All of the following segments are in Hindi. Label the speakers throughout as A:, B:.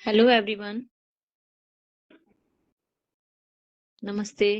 A: हेलो एवरीवन, नमस्ते।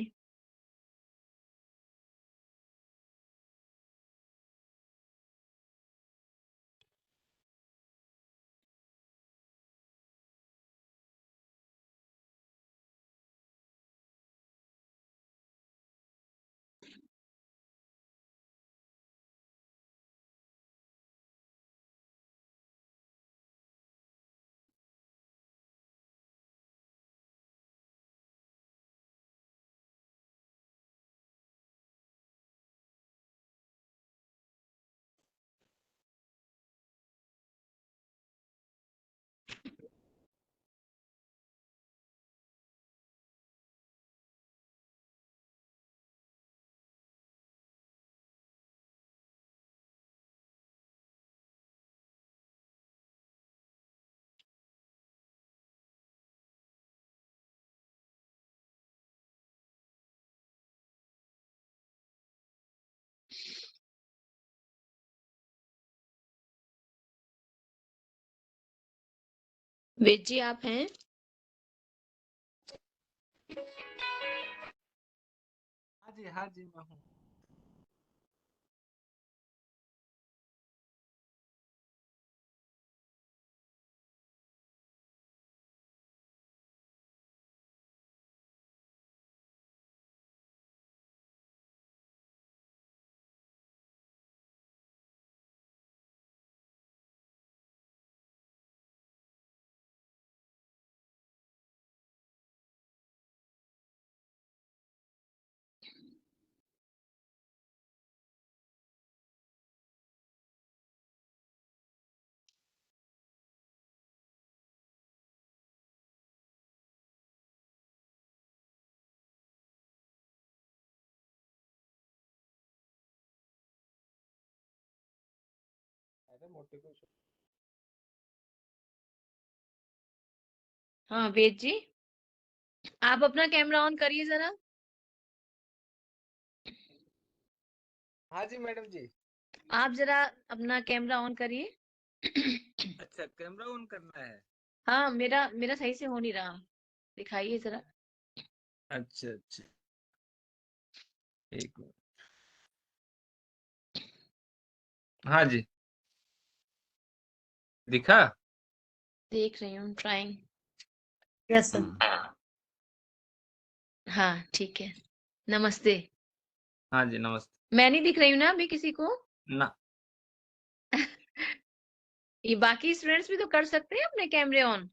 A: वेद जी आप हैं?
B: हाँ जी मैं हूँ। अरे मोटे को
A: हाँ वेद जी, आप अपना कैमरा ऑन करिए जरा।
B: हाँ जी मैडम जी।
A: आप जरा अपना कैमरा ऑन करिए।
B: अच्छा कैमरा ऑन करना है।
A: हाँ, मेरा मेरा सही से हो नहीं रहा, दिखाइए जरा।
B: अच्छा अच्छा एक मिनट। हाँ जी दिखा।
A: देख रही हूँ, ट्राइंग। Yes sir.
B: हम्म,
A: हाँ ठीक है। नमस्ते।
B: हाँ जी नमस्ते।
A: मैं नहीं दिख रही हूँ ना अभी किसी को?
B: ना।
A: ये बाकी स्टूडेंट्स भी तो कर सकते हैं अपने कैमरे ऑन।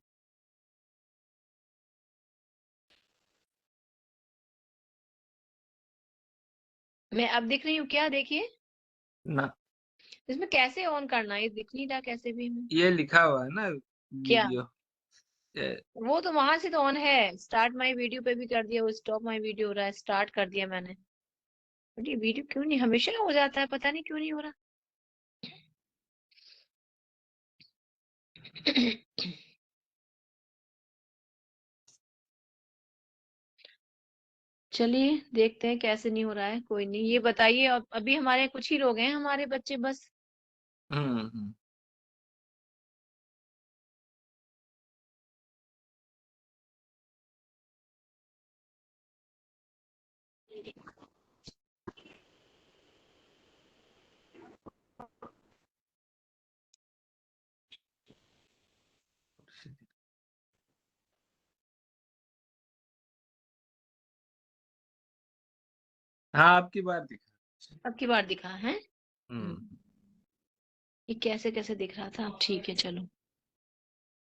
A: मैं अब दिख रही हूँ क्या? देखिए
B: ना
A: इसमें कैसे ऑन करना है, ये दिख नहीं रहा कैसे भी हमें।
B: ये लिखा हुआ है ना
A: क्या?
B: वीडियो।
A: वो तो वहां से तो ऑन है, स्टार्ट माय वीडियो पे भी कर दिया, वो स्टॉप माय वीडियो हो रहा है, स्टार्ट कर दिया मैंने। बट ये वीडियो क्यों नहीं, हमेशा हो जाता है, पता नहीं क्यों नहीं हो रहा। चलिए देखते हैं कैसे नहीं हो रहा है, कोई नहीं, ये बताइए। अब अभी हमारे कुछ ही लोग हैं, हमारे बच्चे बस।
B: हम्म। हाँ आपकी बात दिखा।
A: अब की बार दिखा है।
B: हम्म।
A: ये कैसे कैसे दिख रहा था, अब ठीक है चलो।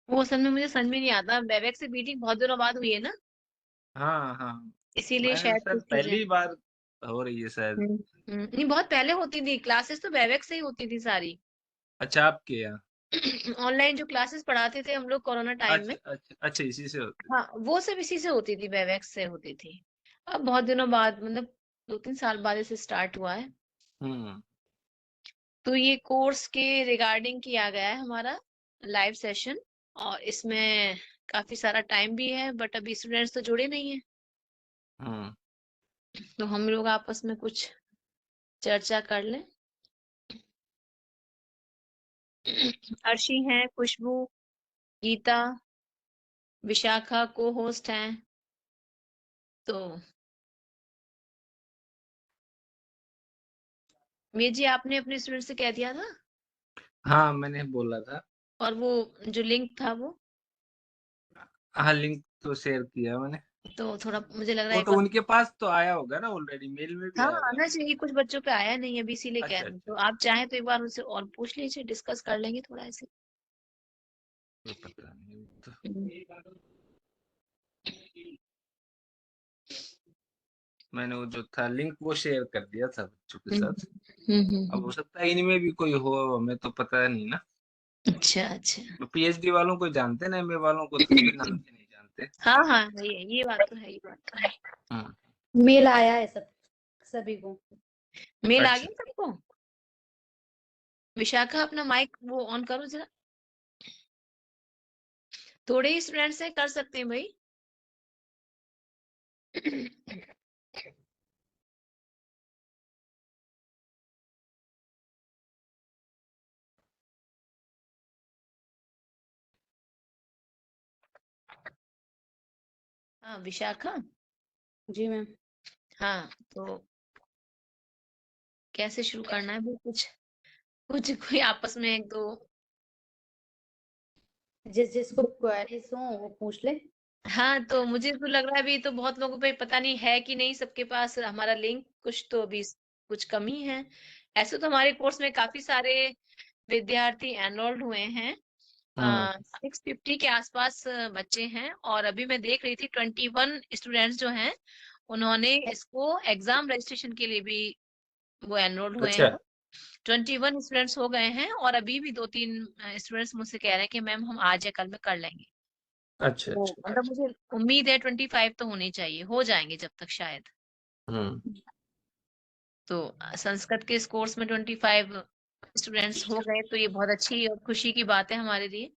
A: वो असल में मुझे समझ में नहीं आता, वेबएक्स से मीटिंग बहुत दिनों बाद हुई है ना,
B: हाँ हाँ
A: इसीलिए
B: मैं
A: शायद
B: सर
A: कुछ चीजें।
B: पहली बार हो रही है शायद।
A: नहीं, बहुत पहले होती थी क्लासेस, तो वेबएक्स से ही होती थी सारी।
B: अच्छा आपके यहाँ।
A: ऑनलाइन जो क्लासेस पढ़ाते थे हम लोग कोरोना टाइम में।
B: अच्छा अच्छा अच्छा इसी से होते।
A: हाँ, वो सब इसी से होती थी, वेबएक्स से होती थी। अब बहुत दिनों बाद, मतलब 2-3 साल बाद इसे स्टार्ट हुआ है।
B: हम्म
A: तो ये कोर्स के रिगार्डिंग किया गया है हमारा लाइव सेशन, और इसमें काफी सारा टाइम भी है, बट अभी स्टूडेंट्स तो जुड़े नहीं है।
B: हम्म।
A: तो हम लोग आपस में कुछ चर्चा कर लें। अर्शी हैं, खुशबू, गीता, विशाखा को होस्ट हैं। तो मीर जी आपने अपने स्टूडेंट से कह दिया था?
B: हाँ, मैंने बोला था।
A: और वो जो लिंक था वो
B: हाँ, लिंक तो शेयर किया मैंने।
A: तो थोड़ा मुझे लग रहा है
B: वो
A: एक
B: तो
A: बार
B: उनके पास तो आया होगा ना, ऑलरेडी मेल में भी
A: हाँ
B: आएगा।
A: आना चाहिए, कुछ बच्चों पे आया नहीं अभी इसीलिए कह
B: अच्छा,
A: रहे हैं।
B: अच्छा,
A: तो
B: अच्छा।
A: आप चाहें तो एक बार उनसे और पूछ लीजिए, डिस्कस कर लेंगे थोड़ा ऐसे।
B: कोई पता नहीं तो।
A: हम्म।
B: मैंने वो जो था लिंक वो शेयर कर दिया था बच्चों के साथ। अब हो
A: हम्म।
B: सकता है इनमें भी कोई हो, हमें तो पता नहीं ना।
A: अच्छा अच्छा।
B: पीएचडी वालों को जानते ना, एमए वालों को तो कभी नाम से नहीं जानते।
A: हाँ हाँ ये बात तो है, ये बात तो है।
B: हाँ।
C: मेल आया है सभी को।
A: मेल आ
B: अच्छा।
A: गया सबको? विशाखा अपना माइक वो ऑन करो जरा। थोड़े ही स्टूडेंट्स हैं, कर सकते हैं भाई। हाँ विशाखा।
C: जी मैम।
A: हाँ तो कैसे शुरू करना है वो कुछ कुछ कोई आपस में एक दो।
C: जिसको क्वेरीज हो वो पूछ ले।
A: हाँ तो मुझे तो लग रहा है अभी तो बहुत लोगों पे पता नहीं है कि नहीं सबके पास हमारा लिंक, कुछ तो अभी कुछ कमी है। ऐसे तो हमारे कोर्स में काफी सारे विद्यार्थी एनरोल्ड हुए हैं। 650 के आसपास बच्चे हैं, और अभी मैं देख रही थी 21 स्टूडेंट्स जो हैं उन्होंने इसको एग्जाम रजिस्ट्रेशन के लिए भी वो एनरोल्ड हुए
B: अच्छा,
A: हैं। 21 स्टूडेंट्स हो गए हैं, और अभी भी 2-3 स्टूडेंट्स मुझसे कह रहे हैं कि मैम हम आज या कल में कर लेंगे।
B: अच्छा,
A: तो
B: अच्छा।
A: मतलब मुझे उम्मीद है 25 तो होने चाहिए, हो जाएंगे जब तक शायद।
B: हम्म।
A: तो संस्कृत के इस कोर्स में 25 स्टूडेंट्स हो गए तो ये बहुत अच्छी और खुशी की बात है हमारे लिए।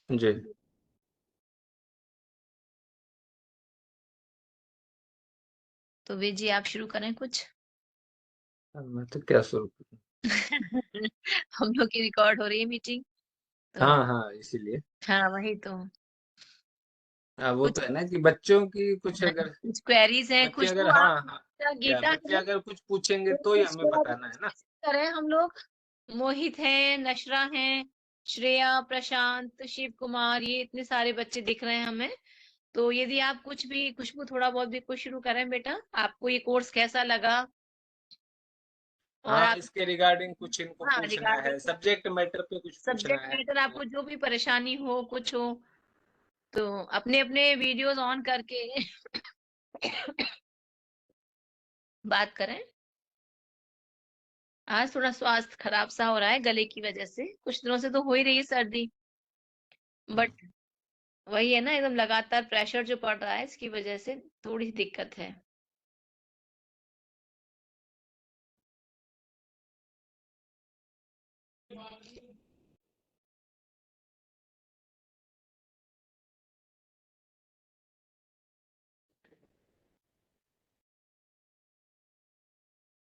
B: जी।
A: तो वे जी आप शुरू करें कुछ।
B: अब मैं तो क्या शुरू करूं?
A: हम लोग की रिकॉर्ड हो रही है मीटिंग तो।
B: हाँ, हाँ, इसीलिए।
A: हाँ वही तो।
B: हाँ, वो
A: कुछ
B: तो है ना कि बच्चों की कुछ अगर
A: कुछ क्वेरीज हैं,
B: बच्चे
A: कुछ
B: अगर,
A: तो आप
B: हाँ, हाँ, क्या
A: गीता
B: बच्चे
A: है,
B: अगर कुछ पूछेंगे
A: तो
B: तो ही
A: कुछ
B: हमें बताना है ना।
A: करें हम लोग। मोहित हैं, नशरा हैं, श्रेया, प्रशांत, शिव कुमार, ये इतने सारे बच्चे दिख रहे हैं हमें। तो यदि आप कुछ भी, खुशबू थोड़ा बहुत भी कुछ शुरू करें बेटा, आपको ये कोर्स कैसा लगा? और
B: हाँ,
A: आप
B: इसके रिगार्डिंग कुछ इनको
A: हाँ
B: पूछना है,
A: रिगार्डिंग
B: सब्जेक्ट मैटर पे कुछ पूछना
A: सब्जेक्ट
B: है।
A: मैटर, आपको जो भी परेशानी हो कुछ हो तो अपने अपने वीडियोस ऑन करके बात करें। आज थोड़ा स्वास्थ्य खराब सा हो रहा है गले की वजह से, कुछ दिनों से तो हो ही रही है सर्दी, बट वही है ना, एकदम लगातार प्रेशर जो पड़ रहा है इसकी वजह से थोड़ी दिक्कत है।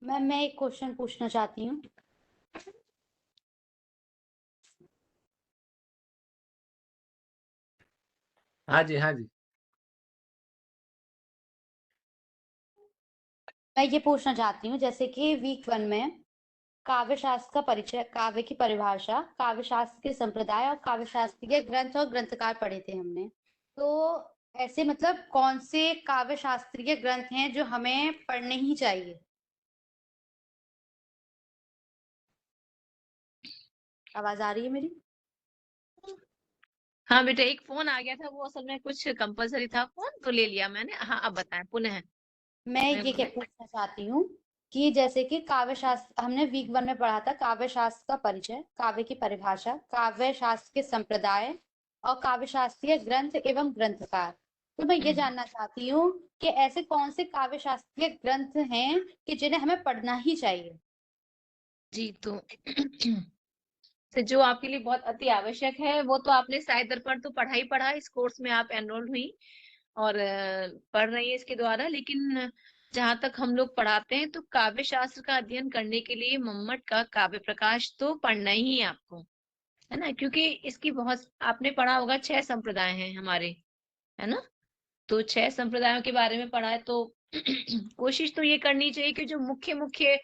C: मैम मैं एक क्वेश्चन पूछना चाहती हूँ।
B: हाँ जी, हाँ जी।
C: मैं ये पूछना चाहती हूँ जैसे कि वीक 1 में काव्य शास्त्र का परिचय, काव्य की परिभाषा, काव्य शास्त्र के संप्रदाय और काव्य शास्त्र के ग्रंथ और ग्रंथकार पढ़े थे हमने। तो ऐसे मतलब कौन से काव्य शास्त्रीय ग्रंथ हैं जो हमें पढ़ने ही चाहिए? आवाज आ रही है मेरी?
A: हाँ बेटा, एक फोन आ गया था, वो असल में कुछ कंपलसरी था फोन तो ले लिया मैंने। हाँ अब बताएं पुनः।
C: मैं ये क्या
A: बोले
C: पूछना चाहती हूँ कि जैसे कि काव्य शास्त्र हमने वीक 1 में पढ़ा था, काव्य शास्त्र का परिचय, काव्य की परिभाषा, काव्य शास्त्र के संप्रदाय और काव्य शास्त्रीय ग्रंथ एवं ग्रंथकार। तो मैं ये जानना चाहती हूँ कि ऐसे कौन से काव्य शास्त्रीय ग्रंथ हैं कि जिन्हें हमें पढ़ना ही चाहिए?
A: जी तो जो आपके लिए बहुत अति आवश्यक है वो तो आपने शायद दर्पण तो पढ़ा ही पढ़ा, इस कोर्स में आप एनरोल हुई और पढ़ रही है इसके द्वारा। लेकिन जहां तक हम लोग पढ़ाते हैं तो काव्य शास्त्र का अध्ययन करने के लिए मम्मट का काव्य प्रकाश तो पढ़ना ही है आपको, है ना, क्योंकि इसकी बहुत आपने पढ़ा होगा 6 संप्रदाय हैं हमारे। है ना? तो 6 संप्रदायों के बारे में पढ़ा है तो कोशिश तो ये करनी चाहिए कि जो मुख्य-मुख्य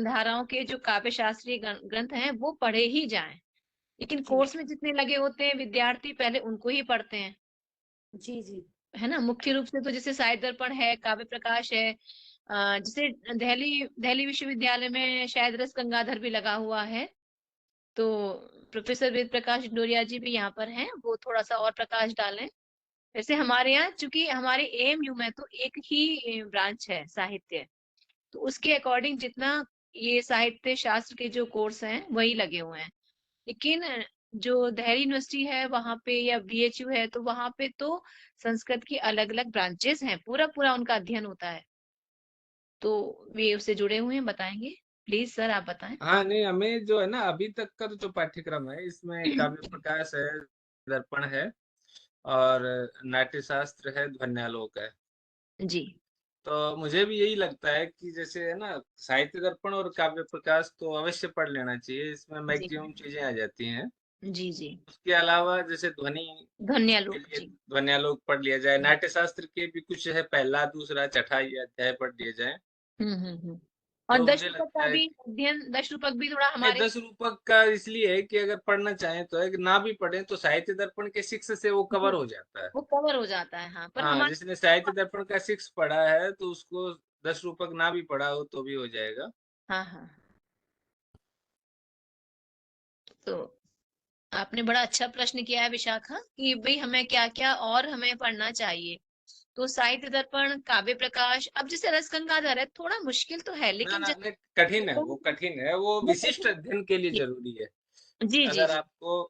A: धाराओं के जो काव्य शास्त्रीय ग्रंथ हैं वो पढ़े ही जाएँ। लेकिन
C: जी
A: कोर्स में जितने लगे होते हैं विद्यार्थी पहले उनको ही पढ़ते हैं,
C: जी जी
A: है ना? मुख्य रूप से तो जैसे साहित्य दर्पण है, काव्य प्रकाश है, जैसे दिल्ली दिल्ली विश्वविद्यालय में शायद रस गंगाधर भी लगा हुआ है, तो प्रोफेसर वेद प्रकाश डोरिया जी भी यहाँ पर हैं, वो थोड़ा-सा और प्रकाश डालें। वैसे हमारे यहाँ चूँकि हमारे एएमयू में तो एक ही ब्रांच है साहित्य, तो उसके अकॉर्डिंग जितना ये साहित्य शास्त्र के जो कोर्स हैं, वही लगे हुए हैं। लेकिन जो दिल्ली यूनिवर्सिटी है वहाँ पे या बीएचयू है, तो वहाँ पे तो संस्कृत की अलग-अलग ब्रांचेज़ हैं, पूरा-पूरा उनका अध्ययन होता है। तो वे उससे जुड़े हुए हैं, बताएँगे? प्लीज़ सर आप बताएँ।
B: हाँ, नहीं हमें जो है ना अभी तक का जो पाठ्यक्रम है इसमें काव्य प्रकाश है, दर्पण है और नाट्यशास्त्र है, ध्वन्यालोक है।
A: जी।
B: तो मुझे भी यही लगता है कि जैसे है ना साहित्य दर्पण और काव्य प्रकाश तो अवश्य पढ़ लेना चाहिए, इसमें
A: जी।
B: मैक्सिमम चीज़ें आ जाती हैं।
A: जी, जी।
B: उसके अलावा जैसे ध्वनि के
A: ध्वन्यालोक,
B: लिए
A: जी।
B: ध्वन्यालोक पढ़ लिया जाए,
A: हुँ।
B: नाट्यशास्त्र के भी कुछ है पहला, दूसरा, छठा ये अध्याय पढ़ लिए जाएँ।
A: हुँ, हुँ, हुँ। और
B: तो मुझे
A: दशरूपक
B: लगता
A: का
B: है
A: भी अध्ययन दशरूपक भी थोड़ा
B: नहीं
A: हमारे
B: 10 रूपक का इसलिए है कि अगर पढ़ना चाहें तो है, ना भी पढ़ें तो साहित्य दर्पण के 6 से वो
A: जी,
B: कवर हो जाता है।
A: वो कवर हो जाता है, हाँ। पर
B: हाँ,
A: हमारे
B: जिसने साहित्य दर्पण का 6 पढ़ा है तो उसको 10 रूपक ना भी पढ़ा हो तो भी हो जाएगा।
A: हाँ, हाँ। तो आपने बड़ा अच्छा प्रश्न किया है विशाखा कि भई हमें क्या-क्या और हमें पढ़ना चाहिए। तो साहित्य दर्पण, काव्य प्रकाश, अब जैसे रसगंगाधर है, थोड़ा मुश्किल तो है
B: ना,
A: लेकिन
B: ना,
A: ज
B: नहीं कठिन है, वो कठिन है, वो
A: वो
B: विशिष्ट
A: कठिन
B: अध्ययन के लिए
A: जी,
B: ज़रूरी है।
A: जी, जी,
B: अगर
A: जी।
B: आपको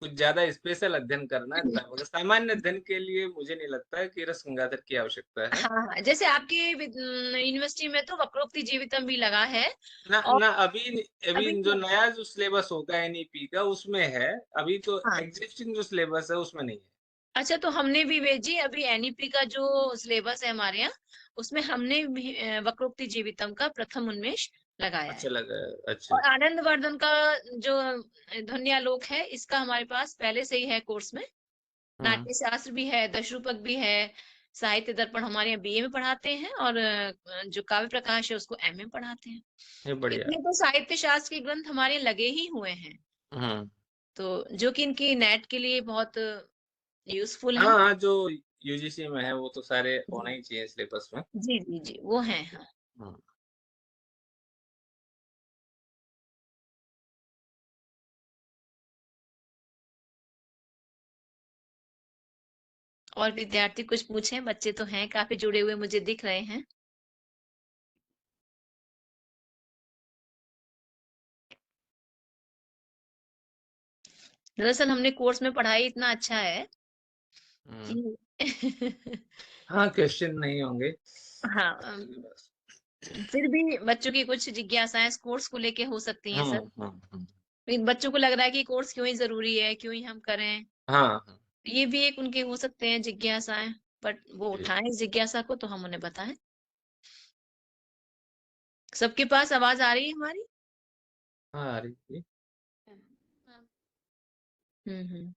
B: कुछ ज़्यादा स्पेशल अध्ययन करना है तब, अगर सामान्य अध्ययन के लिए मुझे नहीं लगता है कि रसगंगाधर की आवश्यकता है।
A: हाँ, हाँ, जैसे आपके यूनिवर्सिटी में तो वक्रोक्ति जीवितम भी लगा है
B: ना
A: और
B: ना अभी अभी
A: अभी
B: जो
A: तो
B: नया जो सिलेबस होगा एनईपी का उसमें है, अभी तो
A: हाँ,
B: एग्जिस्टिंग जो सिलेबस है उसमें नहीं है।
A: अच्छा तो हमने भी जी अभी एनईपी का जो सिलेबस है हमारे यहाँ, उसमें हमने भी वक्रोक्ति जीवितम का प्रथम उन्मेष लगाया है।
B: अच्छा लगा, अच्छा।
A: और आनंदवर्धन का जो ध्वन्यालोक है, इसका हमारे पास पहले से ही है कोर्स में।
B: हुँ,
A: नाट्य शास्त्र भी है, दशरूपक भी है, साहित्य दर्पण हमारे यहाँ बीए में पढ़ाते हैं और जो काव्य प्रकाश है उसको एमए में पढ़ाते हैं।
B: ये
A: तो
B: बढ़िया।
A: इतने तो साहित्य शास्त्र के ग्रंथ हमारे लगे ही हुए हैं।
B: हुँ।
A: तो जो कि इनकी नेट के लिए बहुत यूज़फुल हैं।
B: हाँ, हाँ, जो यूजीसी में है वो तो सारे होना
A: जी,
B: ही चाहिए सिलेबस में।
A: जी, जी, जी, वो हैं, हाँ।
B: हुँ।
A: और विद्यार्थी कुछ पूछें? बच्चे तो हैं काफ़ी जुड़े हुए मुझे दिख रहे हैं। दरअसल हमने कोर्स में पढ़ाई इतना अच्छा है
B: हुँ।
A: कि
B: हाँ, क्वेश्चन नहीं होंगे।
A: हाँ
B: सिलेबस
A: फिर भी बच्चों की कुछ जिज्ञासाएँ कोर्स को लेके हो सकती हैं सर।
B: हुँ, हुँ, हुँ।
A: फिर बच्चों को लग रहा है कि कोर्स क्यों ही ज़रूरी है, क्यों ही हम करें?
B: हाँ, हाँ।
A: ये भी एक उनके हो सकते हैं जिज्ञासाएँ, बट वो
B: जी।
A: उठाएँ इस जिज्ञासा को तो हम उन्हें बताएँ। सबके पास आवाज़ आ रही है हमारी?
B: हाँ, आ रही थी।
A: हुँ, हुँ।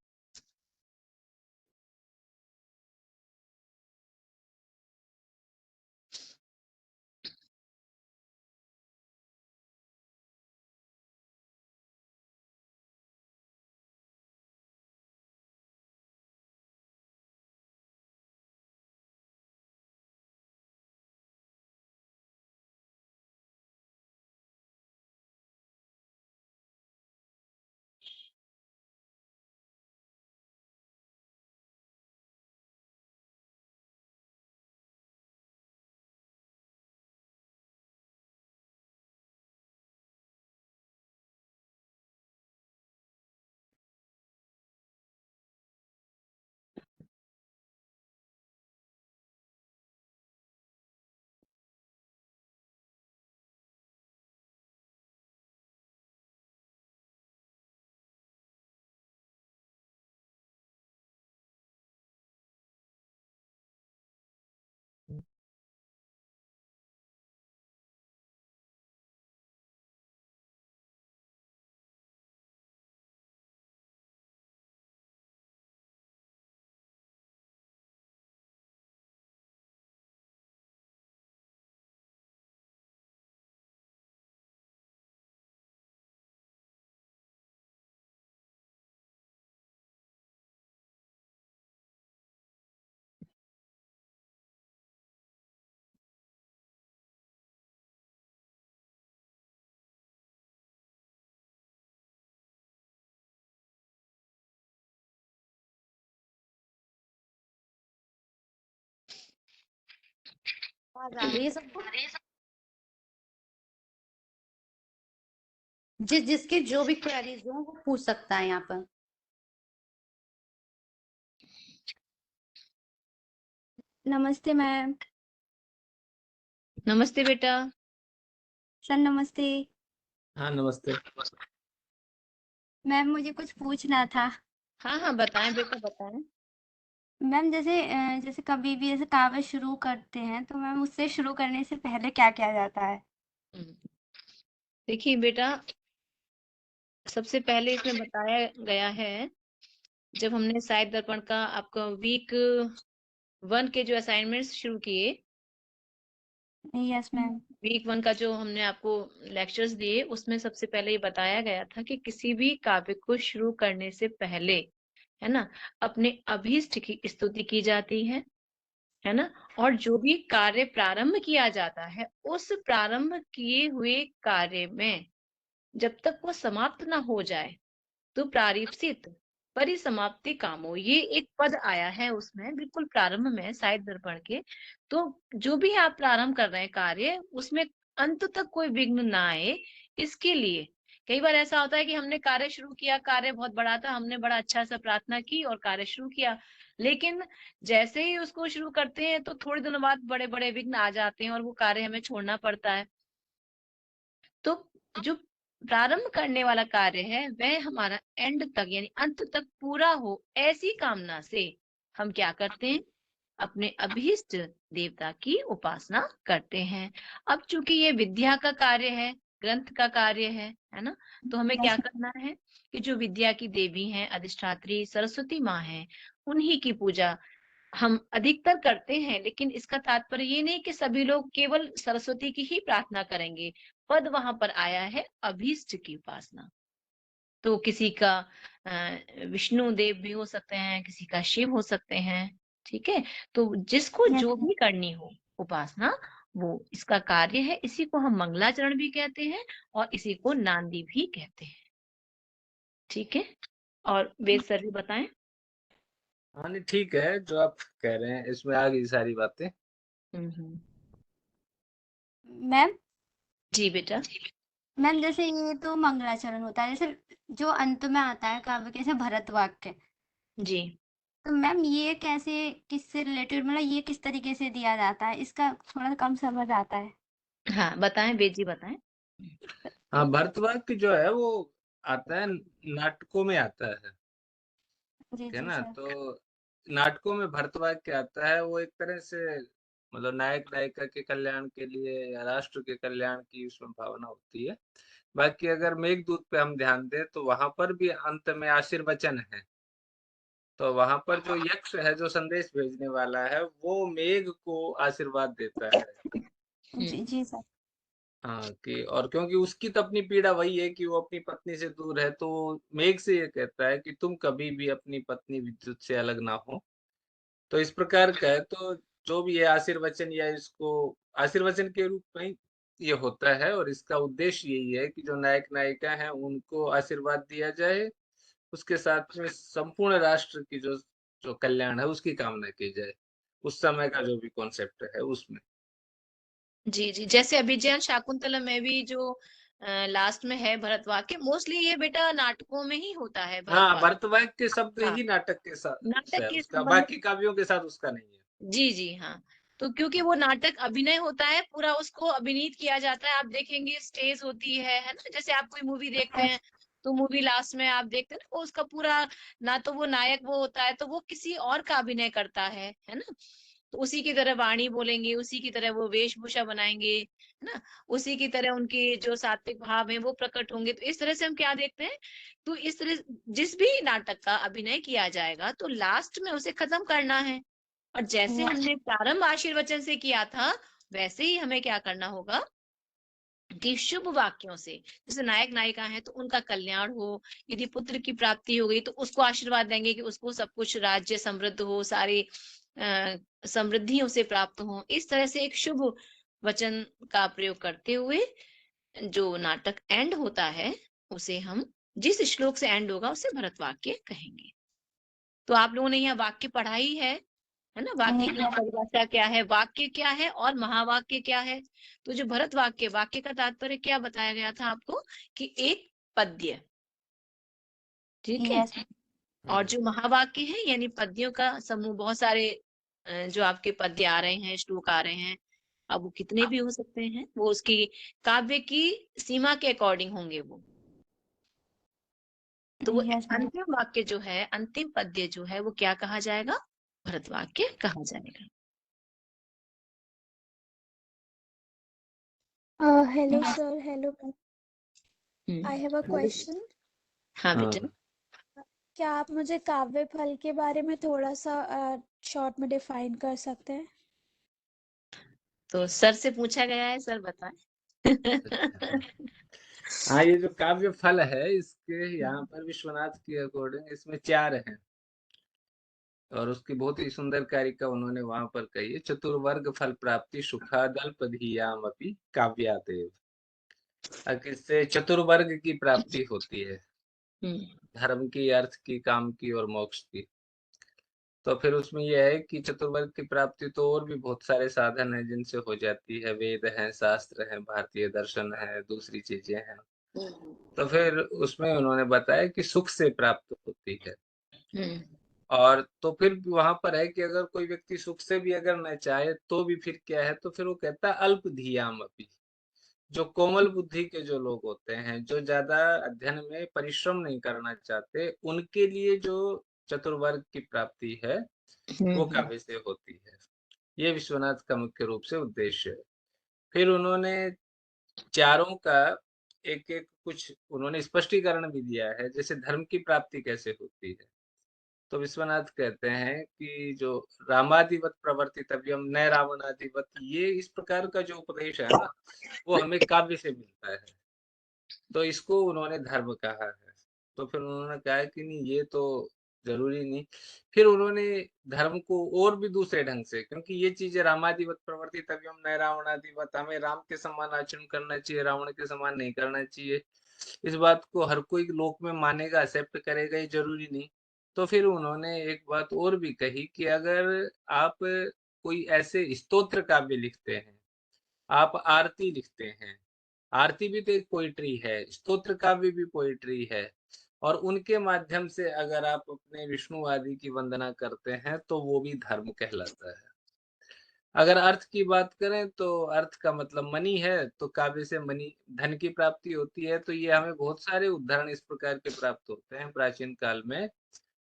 C: आवाज आ रही है सबको? जिसके जो भी क्वेरीज हो वो पूछ सकता है यहाँ पर।
D: नमस्ते मैम।
A: नमस्ते बेटा।
D: सर नमस्ते।
B: हाँ नमस्ते।
D: मैम मुझे कुछ पूछना था।
A: हाँ हाँ बताएं बेटा बताएं।
D: मैम जैसे कभी भी ऐसे कागज शुरू करते हैं तो मैम उससे शुरू करने से पहले क्या किया जाता है?
A: देखिए बेटा, सबसे पहले इसमें बताया गया है, जब हमने साहित्य दर्पण का आपका वीक 1 के जो असाइनमेंट्स शुरू किए,
D: यस मैम।
A: वीक 1 का जो हमने आपको लेक्चर्स दिए, उसमें सबसे पहले ये बताया गया था कि किसी भी काव्य को शुरू करने से पहले, है ना, अपने अभीष्ट की स्तुति की जाती है ना, और जो भी कार्य प्रारंभ किया जाता है, उस प्रारंभ किए हुए कार्य में जब तक वो समाप्त ना हो जाए तो प्रारीप्सित परिसमाप्ति कामो, ये एक पद आया है उसमें बिल्कुल प्रारंभ में साहित्य दर्पण के। तो जो भी आप प्रारंभ कर रहे हैं कार्य, उसमें अंत तक कोई विघ्न ना आए, इसके लिए कई बार ऐसा होता है कि हमने कार्य शुरू किया, कार्य बहुत बड़ा था, हमने बड़ा अच्छा सा प्रार्थना की और कार्य शुरू किया, लेकिन जैसे ही उसको शुरू करते हैं तो थोड़े दिनों बाद बड़े बड़े विघ्न आ जाते हैं और वो कार्य हमें छोड़ना पड़ता है। तो जो प्रारंभ करने वाला कार्य है वह हमारा एंड तक यानी अंत तक पूरा हो, ऐसी कामना से हम क्या करते हैं, अपने अभीष्ट देवता की उपासना करते हैं। अब चूंकि ये विद्या का कार्य है, ग्रंथ का कार्य है ना, तो हमें क्या करना है कि जो विद्या की देवी हैं, अधिष्ठात्री सरस्वती माँ हैं, उन्हीं की पूजा हम अधिकतर करते हैं। लेकिन इसका तात्पर्य ये नहीं कि सभी लोग केवल सरस्वती की ही प्रार्थना करेंगे। पद वहां पर आया है अभीष्ट की उपासना। तो किसी का विष्णु देव भी हो सकते हैं, किसी का शिव हो सकते हैं, ठीक है। तो जिसको
D: Yes,
A: जो भी करनी हो उपासना, वो इसका कार्य है। इसी को हम मंगलाचरण भी कहते हैं और इसी को नांदी भी कहते हैं, ठीक है। और वेद सर भी बताएं।
B: हाँ नहीं ठीक है, जो आप कह रहे हैं इसमें आ गई सारी बातें।
D: मैम।
A: जी बेटा।
D: मैम जैसे ये तो मंगलाचरण होता है, जैसे जो अंत में आता है काव्य के, जैसे भरत वाक्य,
A: जी
D: तो मैम ये कैसे, किससे रिलेटेड, मतलब ये किस तरीके से दिया जाता है, इसका थोड़ा कम समझ आता है।
A: हाँ बताएं, वेद जी बताएं।
B: हाँ भरतवाक्य जो है वो आता है, नाटकों में आता है,
D: जी
B: है
D: जी
B: ना।
D: सर।
B: तो नाटकों में भरतवाक्य आता है, वो एक तरह से मतलब नायक नायिका के कल्याण के लिए या राष्ट्र के कल्याण की उसमें भावना होती है। बाकी अगर मेघदूत पे हम ध्यान दें तो वहां पर भी अंत में आशीर्वचन है। तो वहां पर जो यक्ष है, जो संदेश भेजने वाला है, वो मेघ को आशीर्वाद देता है।
D: जी जी सर।
B: हाँ कि और क्योंकि उसकी तो अपनी पीड़ा वही है कि वो अपनी पत्नी से दूर है, तो मेघ से ये कहता है कि तुम कभी भी अपनी पत्नी विद्युत से अलग ना हो। तो इस प्रकार का है। तो जो भी है आशीर्वचन, या इसको आशीर्वचन के रूप में ही ये होता है, और इसका उद्देश्य यही है कि जो नायक नायिका हैं उनको आशीर्वाद दिया जाए, उसके साथ में संपूर्ण राष्ट्र की जो जो कल्याण है उसकी कामना की जाए। उस समय का जो भी कॉन्सेप्ट है उसमें।
A: जी जी, जैसे अभिज्ञान शाकुंतलम में भी जो लास्ट में है भरतवाक्य, मोस्टली ये बेटा नाटकों में ही होता है
B: हाँ
A: भरतवाक्य।
B: भरतवाक्य के शब्द
A: हाँ,
B: ही नाटक के साथ
A: नाटक
B: है,
A: के
B: उसका
A: संबंध।
B: बाकी काव्यों के साथ उसका नहीं है।
A: जी जी हाँ। तो क्योंकि वो नाटक अभिनय होता है, पूरा उसको अभिनीत किया जाता है। आप देखेंगे स्टेज होती है ना, जैसे आप कोई मूवी देखते हैं तो मूवी लास्ट में आप देखते हैं ना, वो उसका पूरा, ना तो वो नायक वो होता है, तो वो किसी और का अभिनय करता है ना। तो उसी की तरह वाणी बोलेंगे, उसी की तरह वो वेशभूषा बनाएंगे, है ना, उसी की तरह उनके जो सात्विक भाव है वो प्रकट होंगे। तो इस तरह से हम क्या देखते हैं, तो इस तरह जिस भी नाटक का अभिनय किया जाएगा तो लास्ट में उसे खत्म करना है। और जैसे हमने प्रारंभ आशीर्वचन से किया था, वैसे ही हमें क्या करना होगा कि शुभ वाक्यों से, जैसे नायक नायिका हैं तो उनका कल्याण हो, यदि पुत्र की प्राप्ति हो गई तो उसको आशीर्वाद देंगे कि उसको सब कुछ राज्य समृद्ध हो, सारी समृद्धियों से प्राप्त हो। इस तरह से एक शुभ वचन का प्रयोग करते हुए जो नाटक एंड होता है, उसे हम जिस श्लोक से एंड होगा उसे भरत वाक्य कहेंगे। तो आप लोगों ने यहाँ वाक्य पढ़ा ही है, है ना। वाक्य की परिभाषा क्या है, वाक्य क्या है और महावाक्य क्या है। तो जो भरत वाक्य, वाक्य का तात्पर्य क्या बताया गया था आपको, कि एक पद्य, ठीक है।
C: यस
A: और जो महावाक्य है यानी पद्यों का समूह, बहुत सारे जो आपके पद्य आ रहे हैं, श्लोक आ रहे हैं, अब वो कितने भी हो सकते हैं, वो उसकी काव्य की सीमा के अकॉर्डिंग होंगे वो। तो वो
C: यस मैम।
A: अंतिम वाक्य जो है, अंतिम पद्य जो है, वो क्या कहा जाएगा, भरत वाक्य कहा जाएगा।
E: Hello sir, hello ma'am. I have a
A: hmm,
E: question.
A: हाँ
B: हाँ
A: बेटा।
E: क्या आप मुझे काव्य फल के बारे में थोड़ा सा शॉर्ट में डिफाइन कर सकते हैं?
A: तो सर से पूछा गया है, सर बताएं।
B: अच्छा। हाँ, ये जो काव्य फल है इसके यहाँ पर विश्वनाथ के अकॉर्डिंग इसमें 4 हैं और उसकी बहुत ही सुंदर कारिका उन्होंने वहां पर कही है। चतुर्वर्ग फल प्राप्ति सुखादल्पधियाम अपि काव्यादेव। इससे चतुर्वर्ग की प्राप्ति होती है, धर्म की, अर्थ की, काम की और मोक्ष की। तो फिर उसमें यह है कि चतुर्वर्ग की प्राप्ति तो और भी बहुत सारे साधन हैं जिनसे हो जाती है, वेद हैं, शास्त्र हैं, भारतीय दर्शन है, दूसरी चीजें हैं। तो फिर उसमें उन्होंने बताया कि सुख से प्राप्त होती है। और तो फिर वहां पर है कि अगर कोई व्यक्ति सुख से भी अगर न चाहे तो भी फिर क्या है, तो फिर वो कहता है अल्प धियाम अपि। जो कोमल बुद्धि के जो लोग होते हैं, जो ज्यादा अध्ययन में परिश्रम नहीं करना चाहते, उनके लिए जो चतुर्वर्ग की प्राप्ति है वो काव्य से होती है। ये विश्वनाथ का मुख्य रूप से उद्देश्य है। फिर उन्होंने चारों का एक एक कुछ उन्होंने स्पष्टीकरण भी दिया है, जैसे धर्म की प्राप्ति कैसे होती है। तो विश्वनाथ कहते हैं कि जो रामादिवत प्रवर्तितव्यम न रावणादिवत, ये इस प्रकार का जो उपदेश है ना, वो हमें काव्य से मिलता है। तो इसको उन्होंने धर्म कहा है। तो फिर उन्होंने कहा कि नहीं, ये तो जरूरी नहीं। फिर उन्होंने धर्म को और भी दूसरे ढंग से, क्योंकि ये चीजें रामादिवत प्रवर्तितव्यम न रावणादिवत, हमें राम के समान आचरण करना चाहिए, रावण के समान नहीं करना चाहिए, इस बात को हर कोई लोक में मानेगा, एक्सेप्ट करेगा, ये जरूरी नहीं। तो फिर उन्होंने एक बात और भी कही कि अगर आप कोई ऐसे स्तोत्र काव्य लिखते हैं, आप आरती लिखते हैं, आरती भी तो एक पोइट्री है, स्तोत्र काव्य भी पोइट्री है, और उनके माध्यम से अगर आप अपने विष्णु आदि की वंदना करते हैं तो वो भी धर्म कहलाता है। अगर अर्थ की बात करें तो अर्थ का मतलब मनी है, तो काव्य से मनी, धन की प्राप्ति होती है। तो ये हमें बहुत सारे उदाहरण इस प्रकार के प्राप्त होते हैं प्राचीन काल में,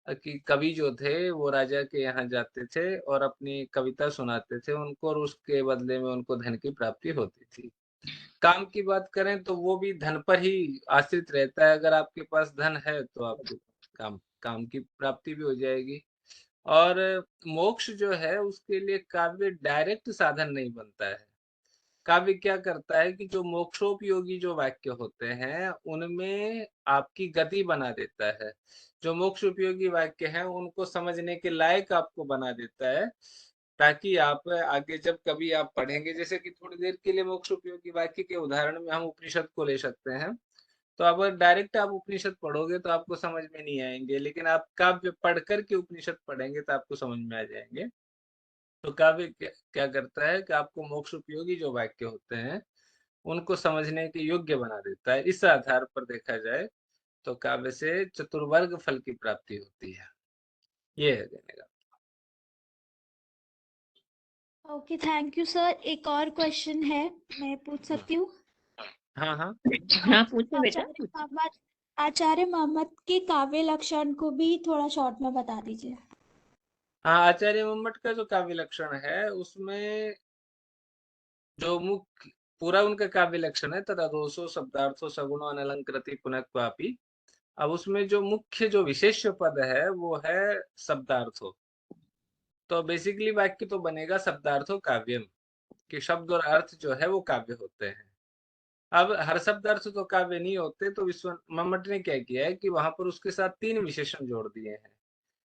B: कि कवि जो थे वो राजा के यहाँ जाते थे और अपनी कविता सुनाते थे उनको, और उसके बदले में उनको धन की प्राप्ति होती थी। काम की बात करें तो वो भी धन पर ही आश्रित रहता है। अगर आपके पास धन है तो आपको काम काम की प्राप्ति भी हो जाएगी। और मोक्ष जो है उसके लिए काव्य डायरेक्ट साधन नहीं बनता है। काव्य क्या करता है कि जो मोक्षोपयोगी जो वाक्य होते हैं उनमें आपकी गति बना देता है। जो मोक्ष उपयोगी वाक्य हैं उनको समझने के लायक आपको बना देता है, ताकि आप आगे जब कभी आप पढ़ेंगे, जैसे कि थोड़ी देर के लिए मोक्ष उपयोगी वाक्य के उदाहरण में हम उपनिषद को ले सकते हैं। तो अगर डायरेक्ट आप उपनिषद पढ़ोगे तो आपको समझ में नहीं आएंगे, लेकिन आप काव्य पढ़ करके उपनिषद पढ़ेंगे तो आपको समझ में आ जाएंगे। तो काव्य क्या करता है कि आपको मोक्ष उपयोगी जो वाक्य होते हैं उनको समझने के योग्य बना देता है। इस आधार पर देखा जाए तो काव्य से चतुर्वर्ग फल की प्राप्ति होती है। ये है देने का।
E: Okay, thank you sir. एक और क्वेश्चन है, मैं पूछ सकती हूँ?
B: हाँ हाँ
A: हाँ पूछो बेटा।
E: आचार्य मोहम्मद के काव्य लक्षण को भी थोड़ा शॉर्ट में बता दीजिए।
B: हाँ, आचार्य मम्मट का जो काव्य लक्षण है उसमें जो मुख्य पूरा उनका काव्य लक्षण है, तथा दोषो शब्दार्थो सगुणो अनलंकृति पुनः क्वापि। अब उसमें जो मुख्य जो विशेष्य पद है वो है शब्दार्थो। तो बेसिकली वाक्य तो बनेगा शब्दार्थो काव्यम, कि शब्द और अर्थ जो है वो काव्य होते हैं। अब हर शब्द अर्थ तो काव्य नहीं होते, तो विश्व मम्मट ने क्या किया है कि वहां पर उसके साथ 3 विशेषण जोड़ दिए हैं।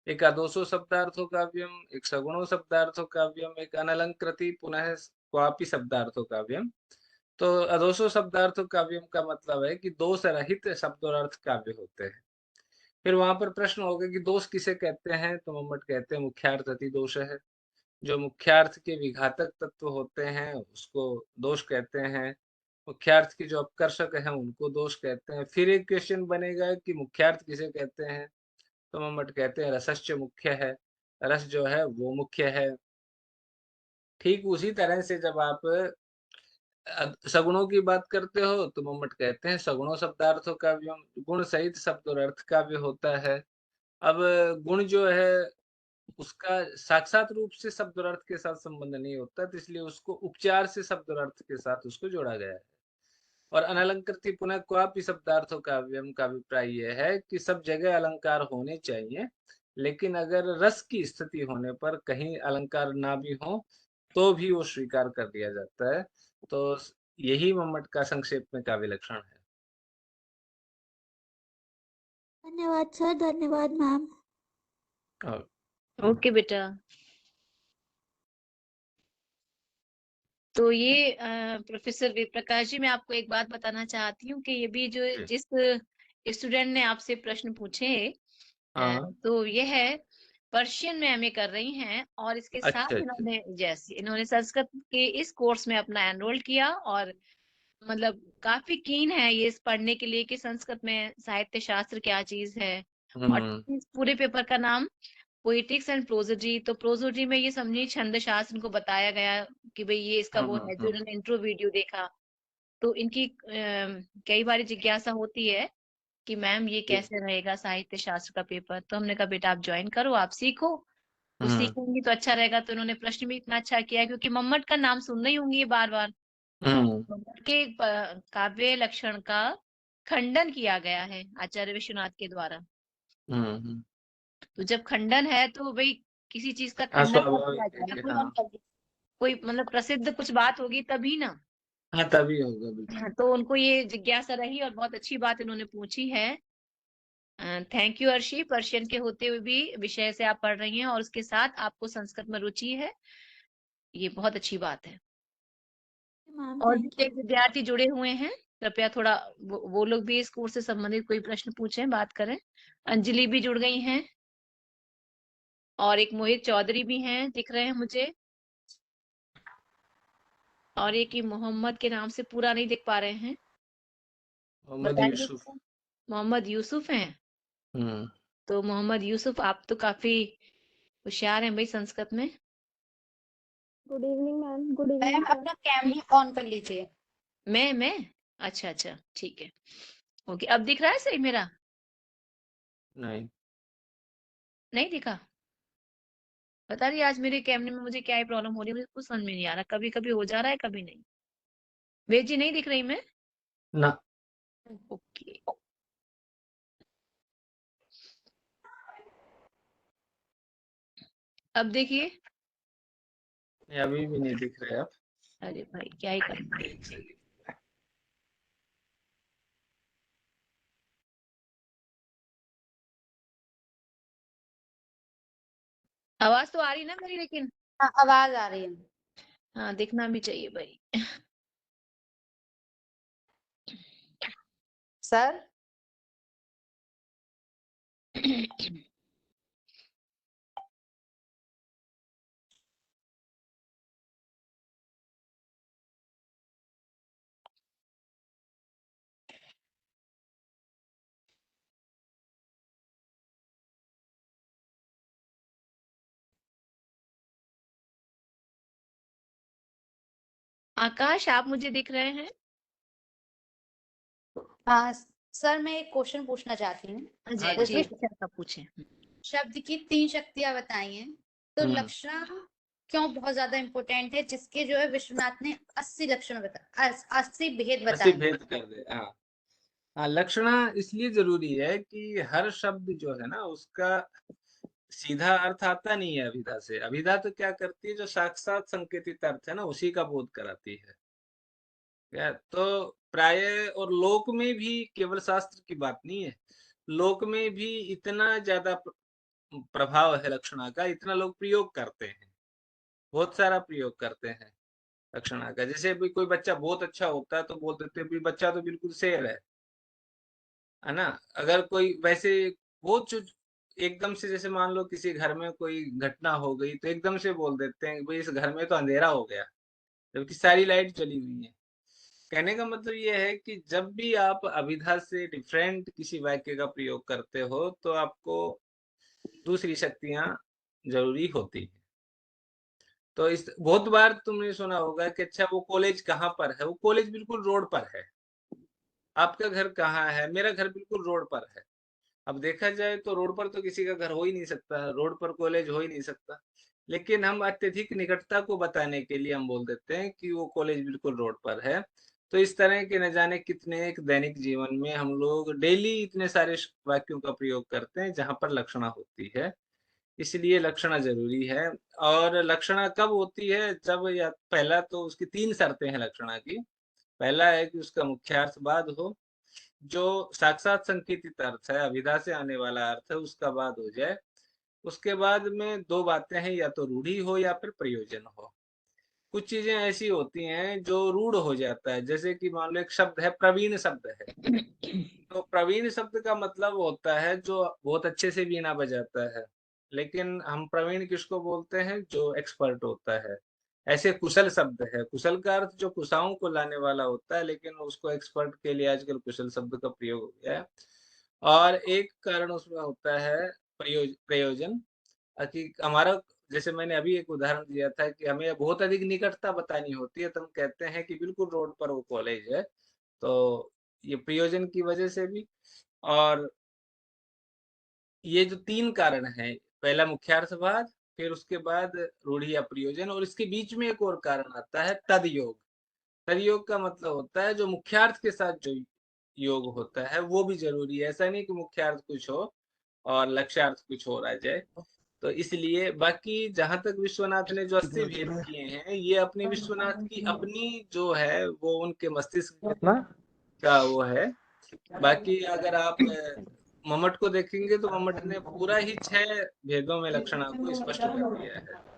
B: एक अदोषो शब्दार्थो काव्यम, एक सगुणो शब्दार्थो काव्यम, एक अनलंकृति पुनः क्वापि शब्दार्थो काव्यम। तो अदोषो शब्दार्थो काव्यम का मतलब है कि दोष रहित शब्द और अर्थ काव्य होते हैं। फिर वहां पर प्रश्न होगा कि दोष किसे कहते हैं, तो मम्मट कहते हैं मुख्यार्थ अति दोष है। जो मुख्यार्थ के विघातक तत्व होते हैं उसको दोष कहते हैं, मुख्यार्थ की जो अपकर्षक हैं उनको दोष कहते हैं। फिर एक क्वेश्चन बनेगा कि मुख्यार्थ किसे कहते हैं? तो मम्मट कहते हैं रसश्च मुख्य है, रस जो है वो मुख्य है। ठीक उसी तरह से जब आप सगुणों की बात करते हो तो मम्मट कहते हैं सगुणों शब्दार्थों का व्योम गुण सहित शब्द और अर्थ का भी होता है। अब गुण जो है उसका साक्षात रूप से शब्द और अर्थ के साथ संबंध नहीं होता, तो इसलिए उसको उपचार से शब्द और अर्थ के साथ उसको जोड़ा गया है। और अनलंकृत पुनः क्वापि शब्दार्थों का व्यम का अभिप्राय यह है कि सब जगह अलंकार होने चाहिए, लेकिन अगर रस की स्थिति होने पर कहीं अलंकार ना भी हो तो भी वो स्वीकार कर लिया जाता है। तो यही मम्मट का संक्षेप में काव्य लक्षण है।
E: धन्यवाद सर, धन्यवाद मैम।
B: और
A: ओके बेटा। तो ये प्रोफेसर वेद प्रकाश जी, मैं आपको एक बात बताना चाहती हूँ कि ये भी जो जिस स्टूडेंट ने आपसे प्रश्न पूछे
B: हाँ,
A: तो ये है पर्शियन में एमए कर रही हैं और इसके
B: अच्छा,
A: साथ
B: अच्छा।
A: इन्होंने संस्कृत के इस कोर्स में अपना एनरोल किया और मतलब काफी कीन है ये इस पढ़ने के लिए कि संस्कृत में साहित्य शास्त्र क्या चीज है। और इस पूरे पेपर का नाम पोइटिक्स एंड प्रोजोडी, तो प्रोजोडी में ये समझिए छंद शास्त्र इनको बताया गया कि भाई ये इसका वो है। जो इन्होंने इंट्रो वीडियो देखा तो इनकी कई बार जिज्ञासा होती है कि मैम ये कैसे रहेगा साहित्य शास्त्र का पेपर। तो हमने कहा बेटा आप ज्वाइन करो, आप सीखो, तो सीखेंगी तो अच्छा रहेगा। तो इन्होंने प्रश्न भी इतना अच्छा किया क्योंकि मम्मट का नाम सुन रही होंगी ये बार बार। मम्मट के काव्य लक्षण का खंडन किया गया है आचार्य विश्वनाथ के द्वारा। तो जब खंडन है तो भाई किसी चीज का
B: हाँ,
A: खंडन कब किया
B: स्वाभाविक है कि हाँ,
A: जाएगा? कोई मतलब प्रसिद्ध कुछ बात होगी तभी ना।
B: हाँ तभी होगा बिल्कुल।
A: हाँ, तो उनको ये जिज्ञासा रही और बहुत अच्छी बात इन्होंने पूछी है। थैंक यू अर्शी, पर्शियन के होते हुए भी विषय से आप पढ़ रही हैं और उसके साथ आपको संस्कृत में रुचि है, ये बहुत अच्छी बात है।
E: मैम
A: और भी
E: थैंक यू।
A: कई विद्यार्थी जुड़े हुए हैं, कृपया थोड़ा वो लोग भी इस कोर्स से संबंधित कोई प्रश्न पूछें, बात करें। अंजलि भी जुड़ गई हैं और एक मोहित चौधरी भी हैं दिख रहे हैं मुझे, और एक ही मोहम्मद के नाम से पूरा नहीं दिख पा रहे हैं,
B: मोहम्मद
A: बताइए।
B: यूसुफ।
A: मोहम्मद यूसुफ हैं। तो मोहम्मद यूसुफ आप तो काफी होशियार हैं भाई संस्कृत में।
E: Good evening ma'am. Good
C: ma'am
E: evening
C: अपना कैमरा ऑन कर लीजिए।
A: मैं अच्छा अच्छा ठीक है, ओके। अब दिख रहा है सही मेरा?
B: नहीं,
A: नहीं दिखा? पता नहीं आज मेरे कैमरे में मुझे क्या ही प्रॉब्लम हो रही है, मुझे कुछ समझ में नहीं आ रहा, कभी कभी हो जा रहा है कभी नहीं। वेद जी नहीं दिख रही मैं?
B: ना।
A: ओके। अब देखिए।
B: अभी भी नहीं दिख रहे आप।
A: अरे भाई क्या ही करें।
B: एक सेकंड।
A: आवाज तो आ रही ना मेरी लेकिन?
C: हाँ, आवाज आ रही है।
A: हाँ दिखना भी चाहिए भाई।
C: सर
A: आकाश आप मुझे दिख रहे हैं?
C: हाँ सर, मैं एक क्वेश्चन पूछना चाहती हूँ।
A: जी
B: हाँ
A: जी
C: जैसे
A: अच्छा पूछें।
C: शब्द की 3 शक्तियां बताई हैं, तो लक्षण क्यों बहुत ज्यादा इम्पोर्टेंट है, जिसके जो है विश्वनाथ ने 80 लक्षण 80 भेद
B: ऐसे
C: बताए।
B: भेद कर दे। हाँ, हाँ लक्षणा इसलिए जरूरी है कि हर शब्द जो है ना उसका सीधा अर्थ आता नहीं है अभिधा से। अभिधा तो क्या करती है, जो साक्षात संकेतित अर्थ है ना उसी का बोध कराती है। क्या तो प्राय और लोक में भी केवल शास्त्र की बात नहीं है, लोक में भी इतना ज्यादा प्रभाव है लक्षणा का, इतना लोग प्रयोग करते हैं, बहुत सारा प्रयोग करते हैं लक्षणा का। जैसे भी कोई बच्चा बहुत अच्छा होता है तो बोल देते हैं भी बच्चा तो बिल्कुल शेर है ना। अगर कोई वैसे बहुत एकदम से जैसे मान लो किसी घर में कोई घटना हो गई तो एकदम से बोल देते हैं कि भाई इस घर में तो अंधेरा हो गया, जबकि सारी लाइट जली हुई है। कहने का मतलब ये है कि जब भी आप अभिधा से डिफरेंट किसी वाक्य का प्रयोग करते हो तो आपको दूसरी शक्तियां जरूरी होती है। तो इस बहुत बार तुमने सुना होगा कि अच्छा वो कॉलेज कहाँ पर है, वो कॉलेज बिल्कुल रोड पर है। आपका घर कहाँ है, मेरा घर बिल्कुल रोड पर है। अब देखा जाए तो रोड पर तो किसी का घर हो ही नहीं सकता, रोड पर कॉलेज हो ही नहीं सकता, लेकिन हम अत्यधिक निकटता को बताने के लिए हम बोल देते हैं कि वो कॉलेज बिल्कुल रोड पर है। तो इस तरह के न जाने कितने एक दैनिक जीवन में हम लोग डेली इतने सारे वाक्यों का प्रयोग करते हैं जहां पर लक्षणा होती है, इसलिए लक्षणा जरूरी है। और लक्षणा कब होती है, जब या पहला तो उसकी 3 शर्तें हैं लक्षणा की। पहला है कि उसका मुख्यार्थवाद हो, जो साक्षात संकेतित अर्थ है, अभिधा से आने वाला अर्थ है, उसका बाद हो जाए। उसके बाद में 2 बातें हैं, या तो रूढ़ी हो या फिर प्रयोजन हो। कुछ चीजें ऐसी होती हैं जो रूढ़ हो जाता है, जैसे कि मान लो एक शब्द है, प्रवीण शब्द है। तो प्रवीण शब्द का मतलब होता है जो बहुत अच्छे से वीणा बजाता है, लेकिन हम प्रवीण किसको बोलते हैं, जो एक्सपर्ट होता है। ऐसे कुशल शब्द है, कुशल का अर्थ जो कुशाओं को लाने वाला होता है, लेकिन उसको एक्सपर्ट के लिए आजकल कुशल शब्द का प्रयोग हो गया है। और एक कारण उसमें होता है प्रयोजन, कि हमारा, जैसे मैंने अभी एक उदाहरण दिया था कि हमें बहुत अधिक निकटता बतानी होती है, तो हम कहते हैं कि बिल्कुल रोड पर वो कॉलेज है। तो ये प्रयोजन की वजह से भी। और ये जो 3 कारण हैं, पहला मुख्यार्थवाद, फिर उसके बाद रूढ़ि या प्रयोजन, और इसके बीच में एक और कारण आता है तदयोग। तदयोग का मतलब होता है जो मुख्यार्थ के साथ जो योग होता है वो भी जरूरी है। ऐसा नहीं कि मुख्यार्थ कुछ हो और लक्ष्यार्थ कुछ और आ जाए। तो इसलिए बाकी जहां तक विश्वनाथ ने जो 80 भेद किए हैं, ये अपनी विश्वनाथ की अपनी जो है वो उनके मस्तिष्क का वो है। बाकी अगर आप मम्मट को देखेंगे तो मम्मट ने पूरा ही 6 भेदों में लक्षणा को स्पष्ट कर दिया है।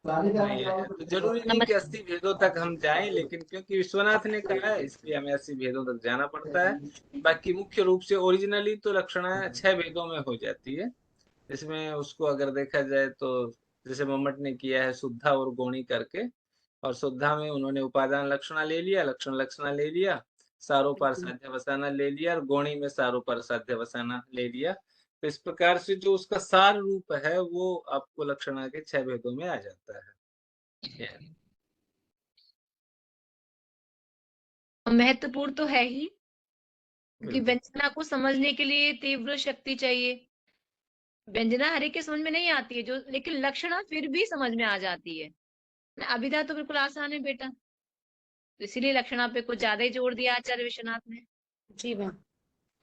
B: तो ये है, तो जरूरी नहीं कि 80 भेदों तक हम जाएं, लेकिन क्योंकि विश्वनाथ ने कहा है इसलिए हमें 80 भेदों तक जाना पड़ता है। बाकी मुख्य रूप से ओरिजिनली तो लक्षणा 6 भेदों में हो जाती है। इसमें उसको अगर देखा जाए तो जैसे मम्मट ने किया है शुद्धा और गौणी करके, और शुद्धा में उन्होंने उपादान लक्षणा ले लिया, लक्षण लक्षणा ले लिया, सारोपार साध्य वसाना ले लिया, और गौणी में सारोपार साध्य वसाना ले लिया। तो इस प्रकार से जो उसका सार रूप है वो आपको लक्षणा के 6 भेदों में आ जाता है। Yeah.
A: महत्वपूर्ण तो है ही, क्योंकि
B: बिल्कुल
A: व्यंजना को समझने के लिए तीव्र शक्ति चाहिए। व्यंजना हर एक के समझ में नहीं आती है जो, लेकिन लक्षणा फिर भी समझ में आ जाती है। अभिधा तो बिल्कुल आसान है बेटा, तो इसीलिए लक्षणा पे कुछ ज्यादा ही जोर दिया आचार्य विश्वनाथ ने,
C: जी मैम।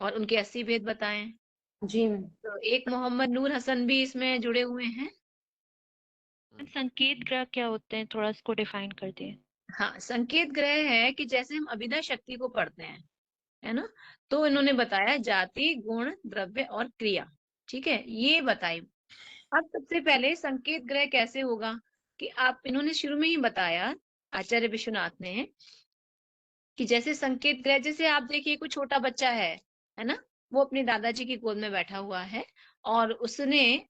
A: और उनके 80 भेद बताए।
C: जी मैम।
A: तो एक मोहम्मद नूर हसन भी इसमें जुड़े हुए हैं।
F: संकेत ग्रह क्या होते हैं, थोड़ा इसको डिफाइन कर दिए।
A: हाँ, संकेत ग्रह है कि जैसे हम अभिधा शक्ति को पढ़ते हैं, है ना, तो इन्होंने बताया जाति, गुण, द्रव्य और क्रिया। ठीक है, ये बताई। अब सबसे पहले संकेत ग्रह कैसे होगा, कि आप, इन्होंने शुरू में ही बताया आचार्य विश्वनाथ ने, कि जैसे संकेत ग्रह, जैसे आप देखिए कोई छोटा बच्चा है ना, वो अपने दादाजी की गोद में बैठा हुआ है, और उसने,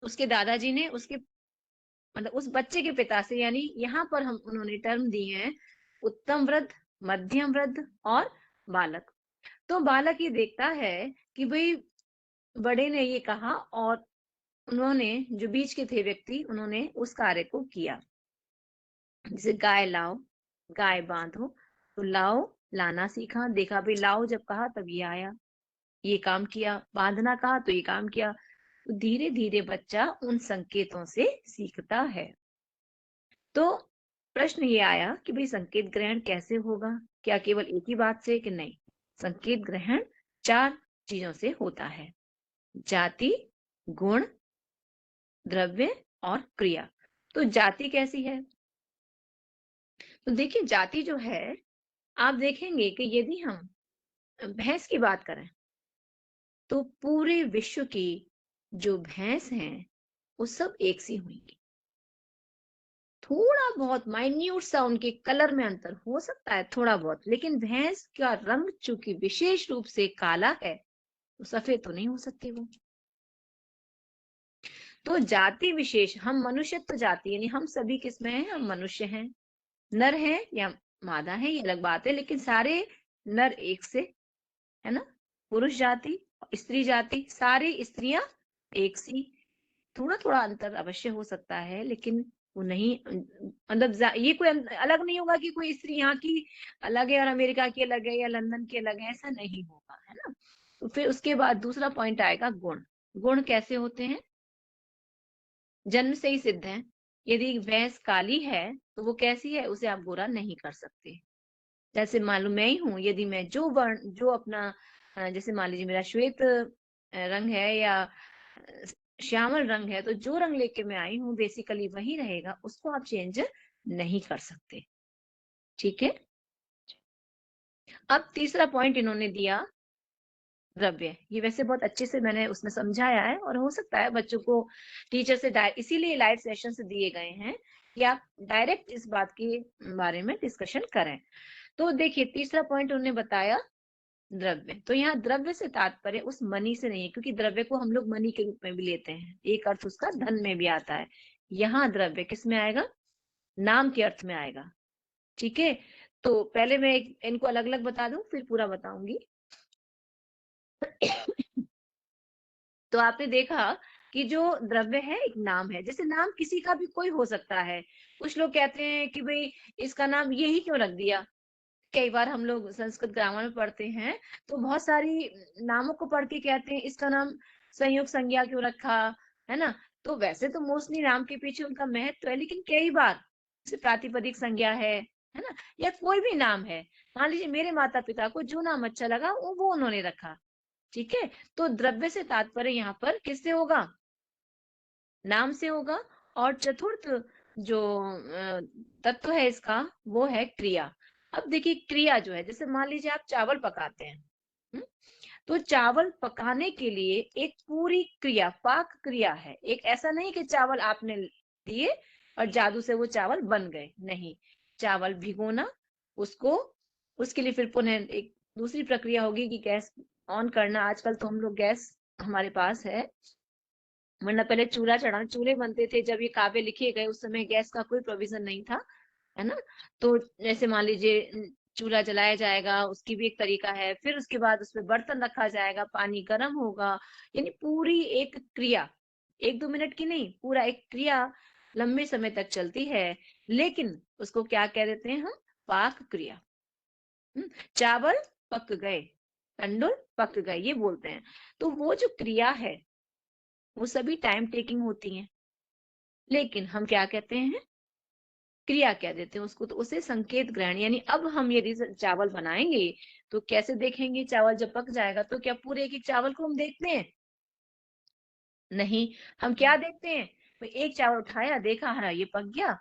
A: उसके दादाजी ने उसके, मतलब उस बच्चे के पिता से, यानी यहाँ पर हम, उन्होंने टर्म दी है उत्तम वृद्ध, मध्यम वृद्ध और बालक। तो बालक ये देखता है कि भाई बड़े ने ये कहा, और उन्होंने, जो बीच के थे व्यक्ति, उन्होंने उस कार्य को किया। जैसे गाय लाओ, गाय बांधो, तो लाओ लाना सीखा, देखा भाई लाओ जब कहा तब ये आया, ये काम किया, बांधना कहा तो ये काम किया। तो धीरे धीरे बच्चा उन संकेतों से सीखता है। तो प्रश्न ये आया कि भाई संकेत ग्रहण कैसे होगा, क्या केवल एक ही बात से, कि नहीं, संकेत ग्रहण 4 चीजों से होता है, जाति, गुण, द्रव्य और क्रिया। तो जाति कैसी है, तो देखिए जाति जो है, आप देखेंगे कि यदि हम भैंस की बात करें, तो पूरे विश्व की जो भैंस हैं वो सब एक सी हुई। थोड़ा बहुत माइन्यूट सा उनके कलर में अंतर हो सकता है, थोड़ा बहुत, लेकिन भैंस का रंग चूंकि विशेष रूप से काला है, तो सफेद तो नहीं हो सकती वो। तो जाति विशेष, हम मनुष्यत्व जाति यानी हम सभी किसमें हैं, हम मनुष्य हैं, नर हैं या मादा है ये अलग बात है, लेकिन सारे नर एक से, है ना। पुरुष जाति, स्त्री जाति, सारी स्त्रियां एक सी, थोड़ा थोड़ा अंतर अवश्य हो सकता है, लेकिन वो नहीं, मतलब ये कोई अलग नहीं होगा कि कोई स्त्री यहाँ की अलग है और अमेरिका की अलग है या लंदन की अलग है, ऐसा नहीं होगा, है ना। तो फिर उसके बाद दूसरा पॉइंट आएगा गुण। गुण कैसे होते हैं, जन्म से ही सिद्ध है। यदि भैंस काली है तो वो कैसी है, उसे आप गोरा नहीं कर सकते। जैसे मान लो मैं ही हूँ, यदि मैं जो वर्ण जो अपना जैसे मान लीजिए मेरा श्वेत रंग है या श्यामल रंग है, तो जो रंग लेके मैं आई हूँ बेसिकली वही रहेगा, उसको आप चेंज नहीं कर सकते। ठीक है। अब तीसरा पॉइंट इन्होंने दिया द्रव्य। ये वैसे बहुत अच्छे से मैंने उसमें समझाया है, और हो सकता है बच्चों को टीचर से इसीलिए लाइव सेशन से दिए गए हैं कि आप डायरेक्ट इस बात के बारे में डिस्कशन करें। तो देखिए तीसरा पॉइंट उन्होंने बताया द्रव्य। तो यहाँ द्रव्य से तात्पर्य उस मनी से नहीं है, क्योंकि द्रव्य को हम लोग मनी के रूप में भी लेते हैं, एक अर्थ उसका धन में भी आता है। यहाँ द्रव्य किस में आएगा, नाम के अर्थ में आएगा। ठीक है। तो पहले मैं इनको अलग अलग बता दूं, फिर पूरा बताऊंगी। तो आपने देखा कि जो द्रव्य है एक नाम है, जैसे नाम किसी का भी कोई हो सकता है। कुछ लोग कहते हैं कि भाई इसका नाम यही क्यों रख दिया। कई बार हम लोग संस्कृत ग्रामर में पढ़ते हैं तो बहुत सारी नामों को पढ़ के कहते हैं इसका नाम संयोग संज्ञा क्यों रखा, है ना। तो वैसे तो मोस्टली नाम के पीछे उनका महत्व है, लेकिन कई बार जैसे प्रातिपदिक संज्ञा है ना, या कोई भी नाम है। मान लीजिए मेरे माता पिता को जो नाम अच्छा लगा वो उन्होंने रखा। ठीक है। तो द्रव्य से तात्पर्य यहाँ पर किससे होगा, नाम से होगा। और चतुर्थ जो तत्व है इसका वो है क्रिया। अब देखिए क्रिया जो है, जैसे मान लीजिए आप चावल पकाते हैं, तो चावल पकाने के लिए एक पूरी क्रिया, पाक क्रिया है। एक ऐसा नहीं कि चावल आपने दिए और जादू से वो चावल बन गए, नहीं। चावल भिगोना, उसको उसके लिए फिर पुनः एक दूसरी प्रक्रिया होगी कि गैस ऑन करना। आजकल तो हम लोग गैस हमारे पास है, वरना पहले चूल्हा चढ़ाना, चूल्हे बनते थे जब ये काव्य लिखे गए उस समय गैस का कोई प्रोविजन नहीं था, है ना। तो जैसे मान लीजिए चूल्हा जलाया जाएगा, उसकी भी एक तरीका है। फिर उसके बाद उसमें बर्तन रखा जाएगा, पानी गर्म होगा, यानी पूरी एक क्रिया, 1-2 मिनट की नहीं, पूरा एक क्रिया लंबे समय तक चलती है। लेकिन उसको क्या कह देते हैं हम, पाक क्रिया। चावल पक गए, तंडुल पक गए, ये बोलते हैं। तो वो जो क्रिया है वो सभी टाइम टेकिंग होती हैं, लेकिन हम क्या कहते हैं, क्रिया कह देते हैं उसको। तो उसे संकेत ग्रहण, यानी अब हम यदि चावल बनाएंगे तो कैसे देखेंगे, चावल जब पक जाएगा तो क्या पूरे एक एक चावल को हम देखते हैं, नहीं। हम क्या देखते हैं, तो एक चावल उठाया, देखा हाँ ये पक गया,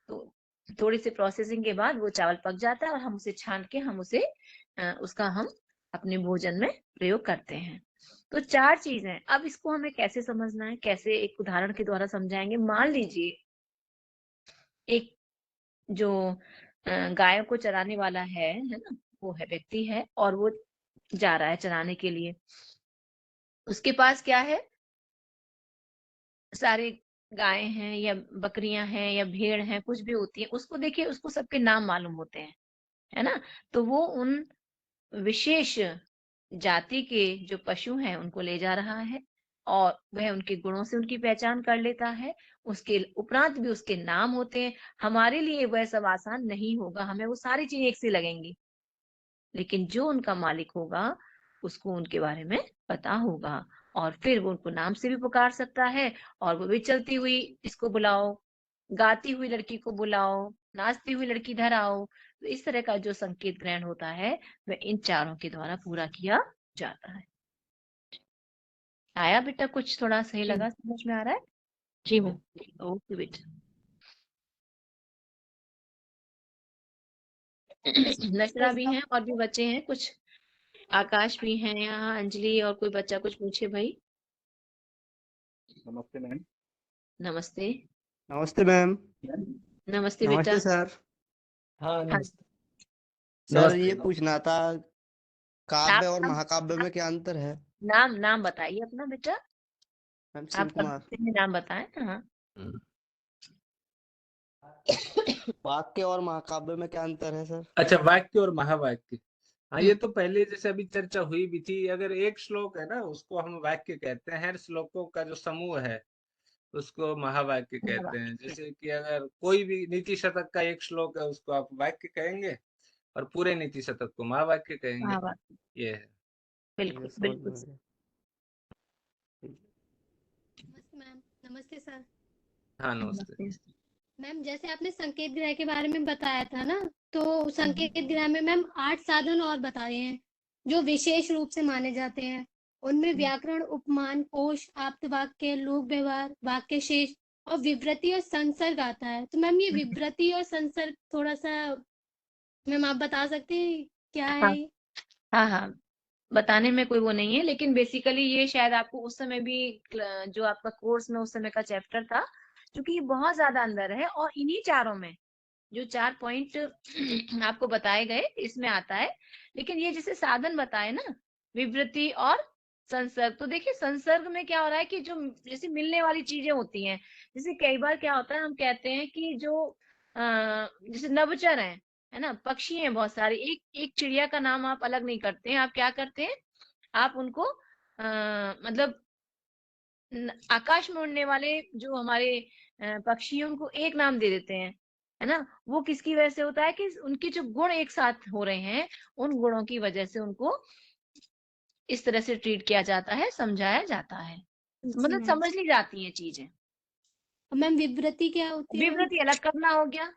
A: तो थोड़ी सी प्रोसेसिंग के बाद वो चावल पक जाता है और हम उसे छान के हम उसे उसका हम अपने भोजन में प्रयोग करते हैं। तो 4 चीज हैं। अब इसको हमें कैसे समझना है, कैसे एक उदाहरण के द्वारा समझाएंगे। मान लीजिए एक जो गायों को चराने वाला है ना, वो है व्यक्ति है और वो जा रहा है चराने के लिए। उसके पास क्या है, सारे गाय हैं या बकरियां हैं या भेड़ हैं, कुछ भी होती है, उसको देखिए उसको सबके नाम मालूम होते हैं, है ना। तो वो उन विशेष जाति के जो पशु हैं उनको ले जा रहा है और वह उनके गुणों से उनकी पहचान कर लेता है। उसके उपरांत भी उसके नाम होते हैं। हमारे लिए वह सब आसान नहीं होगा, हमें वो सारी चीजें एक सी लगेंगी, लेकिन जो उनका मालिक होगा उसको उनके बारे में पता होगा, और फिर वो उनको नाम से भी पुकार सकता है। और वो भी चलती हुई इसको बुलाओ, गाती हुई लड़की को बुलाओ, नाचती हुई लड़की इधर आओ। तो इस तरह का जो संकेत ग्रहण होता है वह इन चारों के द्वारा पूरा किया जाता है। आया बेटा, कुछ थोड़ा सही लगा, समझ में आ रहा है?
F: जी मैम।
A: ओके बेटा। नशरा भी हैं और भी बच्चे हैं कुछ, आकाश भी हैं यहाँ, अंजलि, और कोई बच्चा कुछ पूछे भाई।
G: नमस्ते मैम।
A: नमस्ते।
H: नमस्ते मैम।
A: नमस्ते बेटा।
H: नमस्ते सर।
B: हाँ
A: हाँ,
B: नमस्ते।
H: सर
B: नमस्ते।
H: ये पूछना था, काव्य और
A: नाम
H: महाकाव्य में क्या अंतर है?
A: नाम बताइए अपना बेटा।
H: मैम शिव
A: आप
H: कुमार।
A: अपने नाम बताएं। हाँ,
H: वाक्य और महाकाव्य में क्या अंतर है सर?
B: अच्छा, वाक्य और महावाक्य। हाँ, ये
A: हम्म,
B: तो पहले जैसे अभी चर्चा हुई भी थी। अगर एक श्लोक है ना, उसको हम वाक्य कहते हैं। हर श्लोकों का जो समूह है उसको महावाक्य कहते हैं।
A: महावाक्य,
B: जैसे कि अगर कोई भी नीति शतक का एक श्लोक है, उसको आप वाक्य कहेंगे, और पूरे नीति शतक को महावाक्य कहेंगे।
A: महावाक्य,
B: ये है।
H: ठीक है,
A: बिल्कुल
H: समझ
A: बिल्कुल।
H: में आ गया। ठीक
G: नमस्ते मैम। नमस्ते सर।
B: हाँ, नमस्ते।
A: नमस्ते।
G: मैम जैसे आपने संकेत ग्रह के बारे में बताया था ना, तो संकेत
A: हम्म,
G: ग्रह में मैम 8 साधन और बताए हैं जो विशेष रूप से माने जाते हैं। उनमें व्याकरण, उपमान, कोश, आप्तवाक्य, लोक व्यवहार, वाक्य शेष और विवृति और संसर्ग आता है। तो मैम ये विवृति और संसर्ग थोड़ा सा मैम आप बता सकते हैं क्या है
A: हाँ
G: ये?
A: हाँ हाँ, बताने में कोई वो नहीं है, लेकिन बेसिकली ये शायद आपको उस समय भी जो आपका कोर्स में उस समय का चैप्टर था, क्योंकि ये बहुत ज्यादा अंदर है। और इन्हीं चारों में जो 4 पॉइंट आपको बताए गए इसमें आता है। लेकिन ये जैसे साधन बताए ना, विवृति और संसर्ग, तो देखिए संसर्ग में क्या हो रहा है कि जो जैसे मिलने वाली चीजें होती हैं, जैसे कई बार क्या होता है, हम कहते हैं कि जो जैसे नभचर है ना, पक्षी हैं बहुत सारे। एक एक चिड़िया का नाम आप अलग नहीं करते हैं, आप क्या करते हैं, आप उनको मतलब आकाश में उड़ने वाले जो हमारे पक्षी हैं उनको एक नाम दे देते हैं, है ना। वो किसकी वजह से होता है कि उनके जो गुण एक साथ हो रहे हैं, उन गुणों की वजह से उनको इस तरह से ट्रीट किया जाता है, समझाया जाता है,
G: जी
A: मतलब
G: मैम।
A: समझ ली जाती हैं चीजें।
G: और मैम विवृति क्या होती है मैम?
A: विवृति अलग करना हो गया।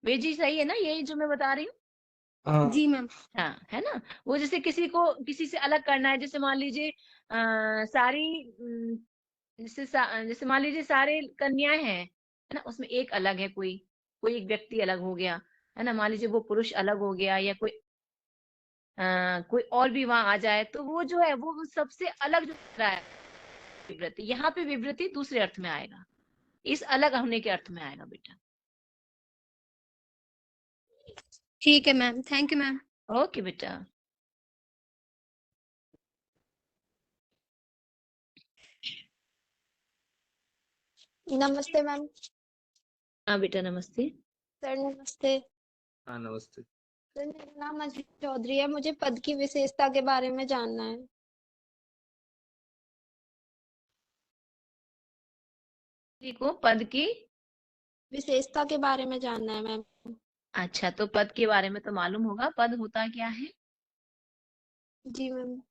A: वे जी सही है ना, यही जो मैं बता रही हूँ।
H: हाँ
G: जी मैम।
A: हाँ, है ना। वो जैसे किसी को किसी से अलग करना है, जैसे मान लीजिए सारी जैसे मान लीजिए सारे कन्याएं हैं, है ना, उसमें एक अलग है, कोई कोई एक व्यक्ति अलग हो गया, है ना। मान लीजिए वो पुरुष अलग हो गया, या कोई और भी वहां आ जाए, तो वो जो है वो सबसे अलग जो रहा है विवृति, यहाँ पे विवृति दूसरे अर्थ में आएगा, इस अलग होने के अर्थ में आएगा बेटा।
G: ठीक है ma'am, thank you ma'am.
A: Okay बेटा।
E: नमस्ते मैम।
A: हाँ बेटा, नमस्ते।
E: सर नमस्ते।
B: हाँ, नमस्ते।
E: सर मेरा नाम अजीत चौधरी है, मुझे पद की विशेषता के बारे में जानना है।
A: जी को पद की,
E: विशेषता के बारे में जानना है मैम।
A: अच्छा, तो पद के बारे में तो मालूम होगा, पद होता क्या है।
E: जी मैम।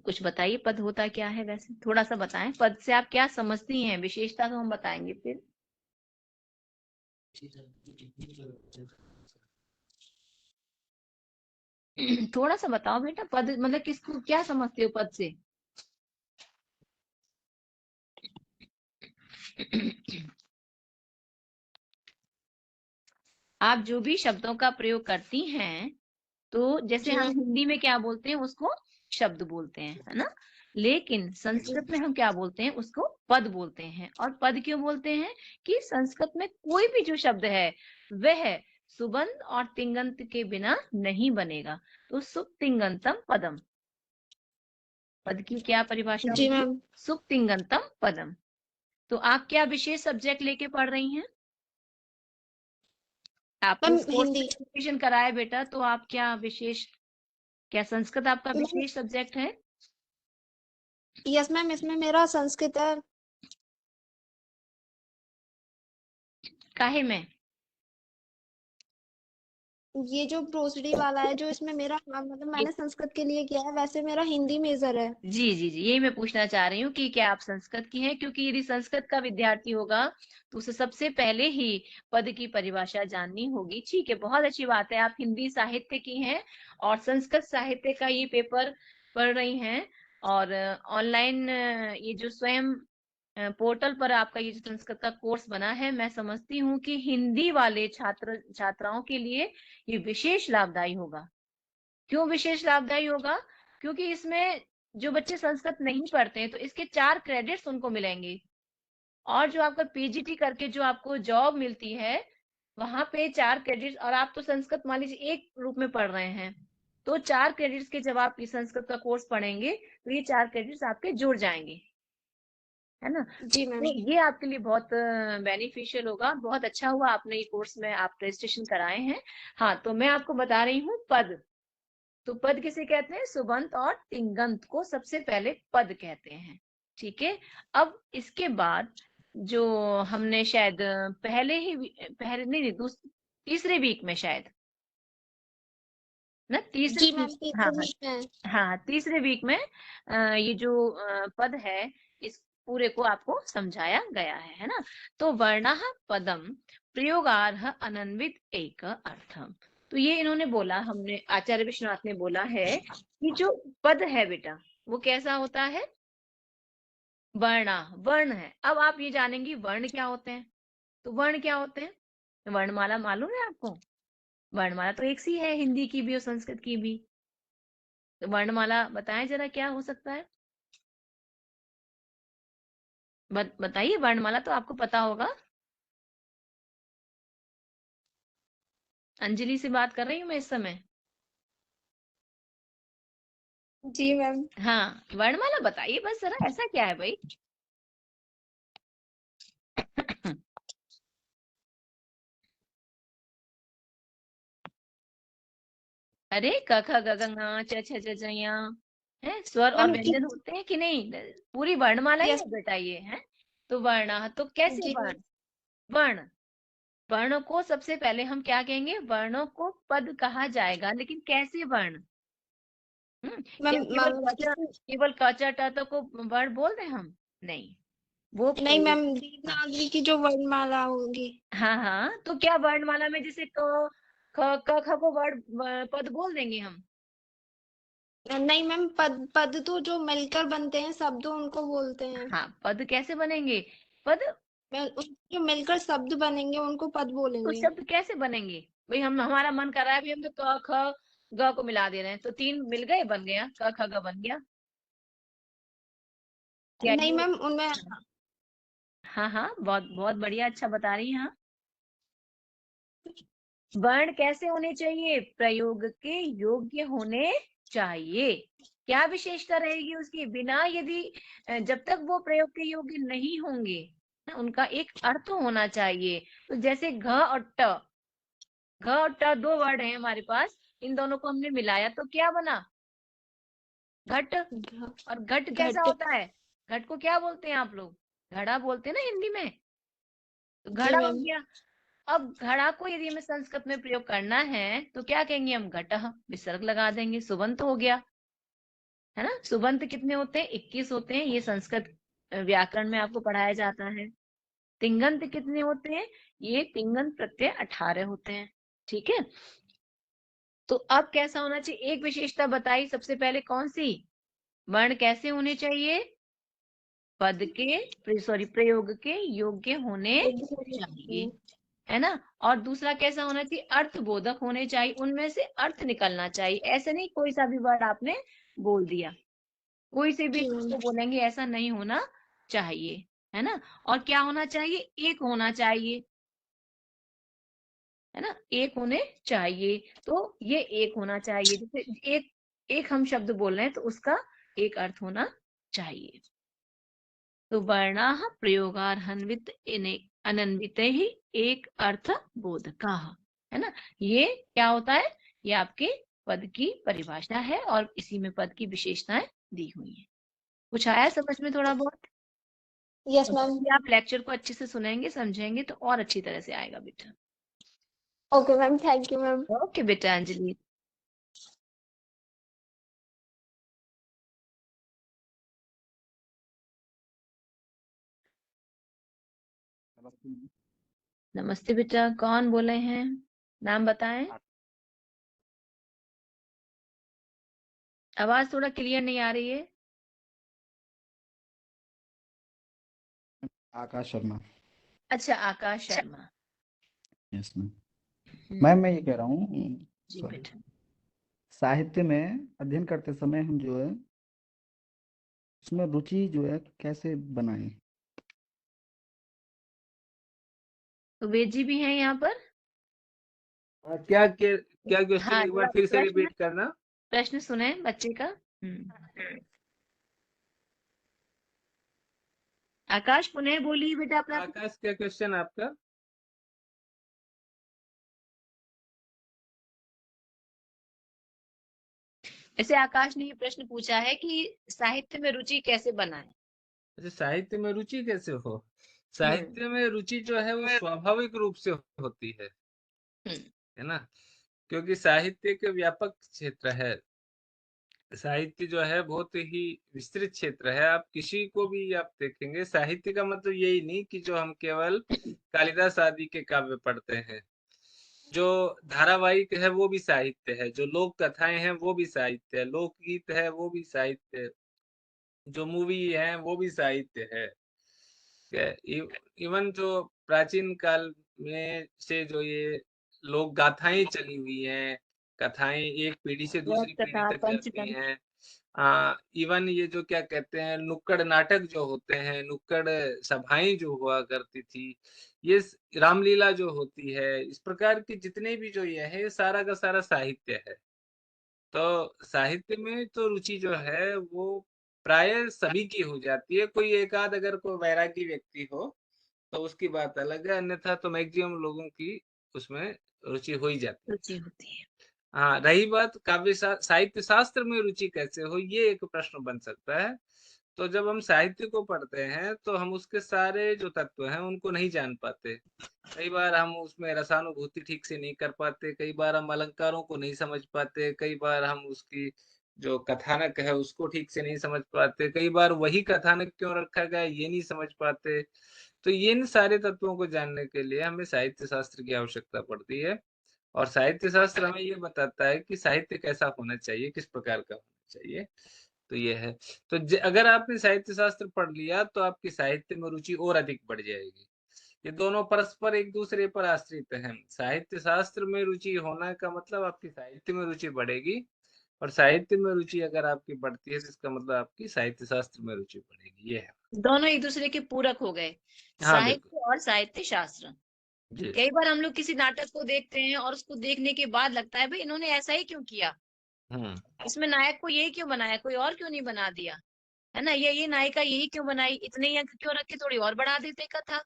A: कुछ बताइए, पद होता क्या है, वैसे थोड़ा सा बताएं, पद से आप क्या समझती हैं, विशेषता तो हम बताएंगे फिर। थोड़ा सा बताओ बेटा, पद मतलब किसको क्या समझते हो पद से। आप जो भी शब्दों का प्रयोग करती हैं, तो जैसे
E: जी
A: हम
E: मैम।
A: हिंदी में क्या बोलते हैं, उसको शब्द बोलते हैं, है ना। लेकिन
E: जी
A: संस्कृत में हम क्या बोलते हैं, उसको पद बोलते हैं। और पद क्यों बोलते हैं कि संस्कृत में कोई भी जो शब्द है वह सुबंत और तिंगंत के बिना नहीं बनेगा। तो सुप तिंगंतम पदम, पद की क्या परिभाषा
E: जी
A: होगी,
E: मैम।
A: सुप तिंगंतम पदम। तो आप क्या विशेष सब्जेक्ट लेके पढ़ रही हैं, आपने
E: मैम
A: इस कोर्स में
E: हिंदी।
A: एडमिशन कराया बेटा, तो आप क्या विशेष, क्या संस्कृत आपका
E: मैम
A: विशेष सब्जेक्ट है।
E: यस मैम, इसमें मेरा संस्कृत है।
A: काहे में।
E: ये जो प्रोसिडी वाला है जो इसमें मेरा मतलब मैंने संस्कृत के लिए किया है, वैसे मेरा हिंदी मेजर है।
A: जी जी जी, यही मैं पूछना चाह रही हूँ कि क्या आप संस्कृत की हैं, क्योंकि यदि संस्कृत का विद्यार्थी होगा तो उसे सबसे पहले ही पद की परिभाषा जाननी होगी। ठीक है, बहुत अच्छी बात है, आप हिंदी साहित्य की हैं और संस्कृत साहित्य का ये पेपर पढ़ रही हैं। और ऑनलाइन ये जो स्वयं पोर्टल पर आपका ये जो संस्कृत का कोर्स बना है, मैं समझती हूँ कि हिंदी वाले छात्र छात्राओं के लिए ये विशेष लाभदायी होगा। क्यों विशेष लाभदायी होगा, क्योंकि इसमें जो बच्चे संस्कृत नहीं पढ़ते हैं तो इसके 4 क्रेडिट्स उनको मिलेंगे। और जो आपका पीजीटी करके जो आपको जॉब मिलती है, वहां पे 4 क्रेडिट्स, और आप तो संस्कृत मान लीजिए एक रूप में पढ़ रहे हैं, तो 4 क्रेडिट्स के जब आप संस्कृत का कोर्स पढ़ेंगे तो ये 4 क्रेडिट्स आपके जुड़ जाएंगे। है ना।
G: जी मैम।
A: तो ये आपके लिए बहुत बेनिफिशियल होगा। बहुत अच्छा हुआ आपने ये कोर्स में आप रजिस्ट्रेशन कराए हैं। हाँ, तो मैं आपको बता रही हूँ पद। तो पद किसे कहते हैं? सुबंत और तिंगंत को सबसे पहले पद कहते हैं। ठीक है। अब इसके बाद जो हमने शायद पहले नहीं, तीसरे वीक में शायद ना, तीसरे
G: जी मैम,
A: वीक, हाँ हाँ
G: तीसरे वीक में।
A: हाँ, तीसरे वीक में ये जो पद है इस पूरे को आपको समझाया गया है ना। तो वर्णः पदम प्रयोगार्ह अनन्वित एक अर्थम। तो ये इन्होंने बोला, हमने आचार्य विश्वनाथ ने बोला है कि जो पद है बेटा वो कैसा होता है? वर्णा, वर्ण है। अब आप ये जानेंगी वर्ण क्या होते हैं। तो वर्ण क्या होते हैं? वर्णमाला मालूम है आपको? वर्णमाला तो एक सी है, हिंदी की भी और संस्कृत की भी। तो वर्णमाला बताएं जरा क्या हो सकता है। बताइए, वर्णमाला तो आपको पता होगा। अंजलि से बात कर रही हूँ मैं इस समय।
G: जी मैम।
A: हाँ, वर्णमाला बताइए बस जरा, ऐसा क्या है भाई? अरे क ख ग घ ङ च छ ज ज ञ है, स्वर और
G: मैम
A: व्यंजन होते हैं कि नहीं? पूरी वर्णमाला ही
G: यस।
A: है बेटा ये, है। तो वर्ण, तो कैसे
G: जी
A: वर्ण? वर्ण, वर्णों को सबसे पहले हम क्या कहेंगे? वर्णों को पद कहा जाएगा, लेकिन कैसे वर्ण? क्या
G: मैम।
A: केवल क च ट त को वर्ण बोल दें हम? नहीं, वो
G: नहीं मैम,
A: हाँ
G: देवनागरी की जो वर्णमाला होगी।
A: हाँ हाँ, तो क्या वर्णमाला में जैसे क ख को पद बोल देंगे हम?
G: नहीं मैम, पद तो जो मिलकर बनते हैं शब्द उनको बोलते हैं।
A: हाँ, पद कैसे बनेंगे? पद,
G: जो मिलकर शब्द बनेंगे उनको पद
A: तो
G: बोलेंगे।
A: शब्द कैसे बनेंगे भाई? हम, हमारा मन कर रहा है, अभी हम तो क ख ग को मिला दे रहे हैं, तो तीन मिल गए, बन गया, क ख ग बन गया। क्या
G: नहीं
A: ये?
G: मैम, उनमें
A: हाँ हाँ, बहुत बहुत बढ़िया, अच्छा बता रही हैं आप। वर्ण कैसे होने चाहिए? प्रयोग के योग्य होने चाहिए। क्या विशेषता रहेगी उसकी? बिना यदि जब तक वो प्रयोग के योग्य नहीं होंगे ना, उनका एक अर्थ होना चाहिए। तो जैसे घ और ट, घ और ट दो वर्ड हैं हमारे पास, इन दोनों को हमने मिलाया तो क्या बना? घट। और घट कैसा
G: घट।
A: होता है? घट को क्या बोलते हैं आप लोग? घड़ा बोलते हैं ना हिंदी में। तो
G: जी
A: घड़ा बन
G: मैम।
A: गया। अब घड़ा को यदि हमें संस्कृत में प्रयोग करना है तो क्या कहेंगे हम? घटः, विसर्ग लगा देंगे, सुबंत हो गया, है ना। सुबंत कितने होते हैं? 21 होते हैं, ये संस्कृत व्याकरण में आपको पढ़ाया जाता है। तिंगंत कितने होते हैं? ये तिंगंत प्रत्यय 18 होते हैं। ठीक है। तो अब कैसा होना चाहिए? एक विशेषता बताई सबसे पहले, कौन सी? वर्ण कैसे होने चाहिए? पद के, सॉरी, प्रयोग के योग्य होने चाहिए, है ना। और दूसरा कैसा होना चाहिए? अर्थबोधक होने चाहिए, उनमें से अर्थ निकलना चाहिए। ऐसे नहीं कोई सा भी वर्ड आपने बोल दिया, कोई से भी
G: जी मैम।
A: को बोलेंगे, ऐसा नहीं होना चाहिए, है ना। और क्या होना चाहिए? एक होना चाहिए, है ना, एक होने चाहिए। तो ये एक होना चाहिए, जैसे एक एक हम शब्द बोल रहे हैं तो उसका एक अर्थ होना चाहिए। तो वर्णाः प्रयोगार्हन्वित अनन्वित ही एक अर्थ बोधका, है ना। ये क्या होता है? ये आपके पद की परिभाषा है और इसी में पद की विशेषताएं दी हुई है। कुछ आया समझ में थोड़ा बहुत?
G: यस
A: और
G: मैम।
A: यदि आप लेक्चर को अच्छे से सुनेंगे, समझेंगे तो और अच्छी तरह से आएगा बेटा।
G: Okay ma'am, thank you ma'am.
A: Okay बेटा अंजलि। नमस्ते बेटा, कौन बोले हैं? नाम बताएं। आवाज थोड़ा क्लियर नहीं आ रही है।
I: आकाश शर्मा।
A: अच्छा, आकाश शर्मा।
I: Yes ma'am.
A: हम्म,
I: मैं ये कह रहा हूँ,
A: जी
I: सॉरी,
A: बेटा।
I: साहित्य में अध्ययन करते समय हम जो है उसमें रुचि जो है कैसे बनाएं?
A: तो वेद जी भी हैं यहाँ पर।
B: क्या क्वेश्चन
A: हाँ,
B: एक बार
A: जरा
B: फिर से
A: प्रश्न,
B: रिपीट करना।
A: प्रश्न सुने बच्चे का। आकाश पुनः बोलिए बेटा अपना।
B: आकाश, क्या क्वेश्चन आपका?
A: ऐसे आकाश ने ये प्रश्न पूछा है कि साहित्य में रुचि कैसे बनाए।
B: अच्छा, साहित्य में रुचि कैसे हो? साहित्य में रुचि जो है वो स्वाभाविक रूप से होती है ना, क्योंकि साहित्य एक व्यापक क्षेत्र है। साहित्य जो है बहुत ही विस्तृत क्षेत्र है। आप किसी को भी आप देखेंगे, साहित्य का मतलब यही नहीं कि जो हम केवल कालिदास आदि के काव्य पढ़ते हैं। जो धारावाहिक है वो भी साहित्य है, जो लोक कथाएं हैं वो भी साहित्य है, लोकगीत है वो भी साहित्य है, जो मूवी है वो भी साहित्य है। इवन जो प्राचीन काल में से जो ये लोक गाथाएं चली हुई हैं, कथाएं एक पीढ़ी से दूसरी पीढ़ी
A: कथा,
B: तक जाती हैं। इवन ये जो क्या कहते हैं, नुक्कड़ नाटक जो होते हैं, नुक्कड़ सभाएं जो हुआ करती थी, ये रामलीला जो होती है, इस प्रकार के जितने भी जो ये है, ये सारा का सारा साहित्य है। तो साहित्य में तो रुचि जो है वो प्राय सभी की हो जाती है। कोई एक आध अगर कोई वैरागी व्यक्ति हो तो उसकी बात अलग है, अन्यथा तो मैक्सिमम लोगों की उसमें रुचि हो ही जाती है।
A: रुचि होती है।
B: हाँ, रही बात साहित्य शास्त्र में रुचि कैसे हो, ये एक प्रश्न बन सकता है। तो जब हम साहित्य को पढ़ते हैं तो हम उसके सारे जो तत्व हैं उनको नहीं जान पाते। कई बार हम उसमें रसानुभूति ठीक से नहीं कर पाते, कई बार हम अलंकारों को नहीं समझ पाते, कई बार हम उसकी जो कथानक है उसको ठीक से नहीं समझ पाते, कई बार वही कथानक क्यों रखा गया ये नहीं समझ पाते। तो इन सारे तत्वों को जानने के लिए हमें साहित्य शास्त्र की आवश्यकता पड़ती है। और साहित्य शास्त्र हमें ये बताता है कि साहित्य कैसा होना चाहिए, किस प्रकार का होना चाहिए। तो ये है। तो अगर आपने साहित्य शास्त्र पढ़ लिया तो आपकी साहित्य में रुचि और अधिक बढ़ जाएगी। ये दोनों परस्पर एक दूसरे पर आश्रित हैं। साहित्य शास्त्र में रुचि होना का मतलब आपकी साहित्य में रुचि बढ़ेगी, और साहित्य में रुचि अगर आपकी बढ़ती है तो इसका मतलब आपकी साहित्य शास्त्र में रुचि बढ़ेगी। ये है।
A: दोनों एक दूसरे के पूरक हो गए,
B: हाँ, बिल्कुल
A: साहित्य और साहित्य शास्त्र।
B: जी।
A: कई बार हम लोग किसी नाटक को देखते हैं और उसको देखने के बाद लगता है भाई इन्होंने ऐसा ही क्यों किया, इसमें नायक को यही क्यों बनाया, कोई और क्यों नहीं बना दिया, है ना, ये नायिका यही क्यों बनाई, इतने ही अंक क्यों रखे, थोड़ी और बढ़ा देते कथा।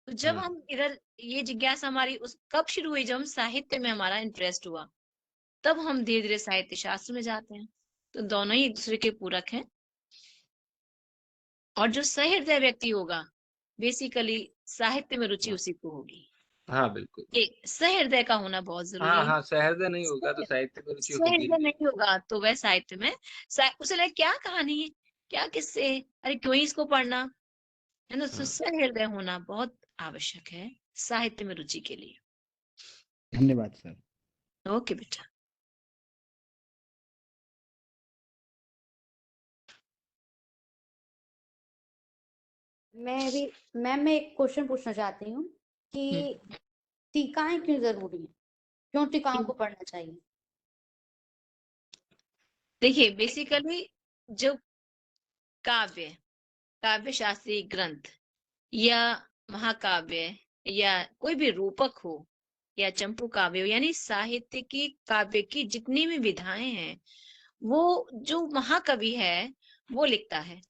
A: तो जब हम इधर ये जिज्ञासा हमारी उस कब शुरू हुई, जब हम साहित्य में हमारा इंटरेस्ट हुआ, तब हम धीरे धीरे साहित्य शास्त्र में जाते हैं। तो दोनों ही एक दूसरे के पूरक हैं। और जो सहृदय व्यक्ति होगा, बेसिकली साहित्य में रुचि उसी को होगी।
B: हाँ, बिल्कुल।
A: ये सहृदय का होना बहुत जरूरी
B: हाँ
A: है।
B: हाँ, सहृदय नहीं होगा तो साहित्य में रुचि होगी
A: सहृदय
B: नहीं।
A: नहीं होगा तो वह साहित्य में उसे लगे क्या कहानी है, क्या किस्से, अरे क्यों ही इसको पढ़ना, है ना। तो सहृदय होना बहुत आवश्यक है साहित्य में रुचि के लिए।
I: धन्यवाद सर।
A: ओके बेटा।
C: मैम मैं एक क्वेश्चन पूछना चाहती हूँ कि टीकाएं क्यों जरूरी है, क्यों टीकाओं को पढ़ना चाहिए।
A: देखिए बेसिकली जो काव्य शास्त्रीय ग्रंथ या महाकाव्य या कोई भी रूपक हो या चंपू काव्य हो, यानी साहित्य की काव्य की जितनी भी विधाएं हैं, वो जो महाकवि है वो लिखता है।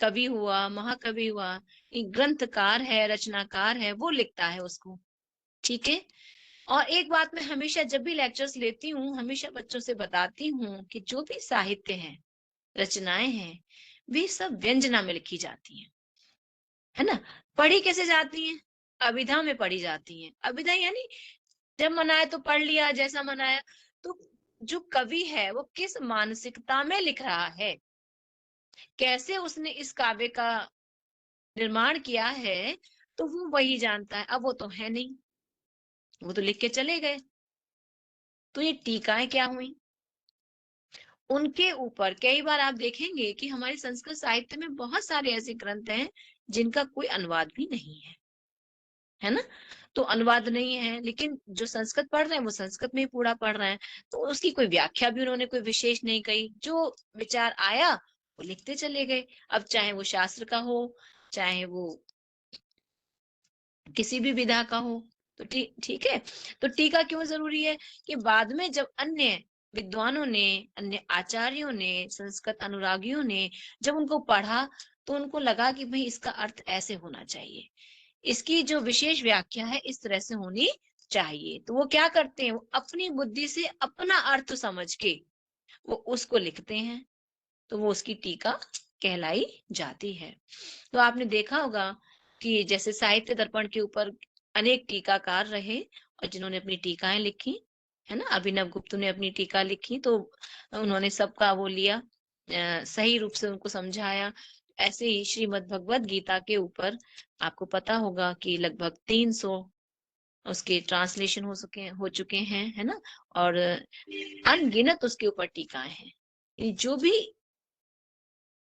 A: कवि हुआ, महाकवि हुआ, ग्रंथकार है, रचनाकार है, वो लिखता है उसको। ठीक है। और एक बात मैं हमेशा जब भी लेक्चर्स लेती हूँ, हमेशा बच्चों से बताती हूँ कि जो भी साहित्य है, रचनाएं हैं, वे सब व्यंजना में लिखी जाती हैं, है ना। पढ़ी कैसे जाती हैं? अभिधा में पढ़ी जाती हैं। अभिधा यानी जब मनाया तो पढ़ लिया, जैसा मनाया। तो जो कवि है वो किस मानसिकता में लिख रहा है, कैसे उसने इस काव्य का निर्माण किया है, तो वो वही जानता है। अब वो तो है नहीं, वो तो लिख के चले गए। तो ये टीकाएं क्या हुई, उनके ऊपर कई बार आप देखेंगे कि हमारे संस्कृत साहित्य में बहुत सारे ऐसे ग्रंथ हैं जिनका कोई अनुवाद भी नहीं है ना। तो अनुवाद नहीं है, लेकिन जो संस्कृत पढ़ रहे हैं वो संस्कृत में ही पूरा पढ़ रहे हैं, तो उसकी कोई व्याख्या भी उन्होंने कोई विशेष नहीं कही, जो विचार आया वो लिखते चले गए। अब चाहे वो शास्त्र का हो, चाहे वो किसी भी विधा का हो। तो ठीक है। तो टीका क्यों जरूरी है कि बाद में जब अन्य विद्वानों ने, अन्य आचार्यों ने, संस्कृत अनुरागियों ने जब उनको पढ़ा तो उनको लगा कि भाई इसका अर्थ ऐसे होना चाहिए, इसकी जो विशेष व्याख्या है इस तरह से होनी चाहिए। तो वो क्या करते हैं, वो अपनी बुद्धि से अपना अर्थ समझ के वो उसको लिखते हैं, तो वो उसकी टीका कहलाई जाती है। तो आपने देखा होगा कि जैसे साहित्य दर्पण के ऊपर अनेक टीकाकार रहे और जिन्होंने अपनी टीकाएं लिखी, है ना। अभिनव गुप्त ने अपनी टीका लिखी तो उन्होंने सबका वो लिया, सही रूप से उनको समझाया। ऐसे ही श्रीमद् भगवत गीता के ऊपर आपको पता होगा कि लगभग 300 उसके ट्रांसलेशन हो चुके हैं, है ना। और अनगिनत उसके ऊपर टीकाएं हैं। ये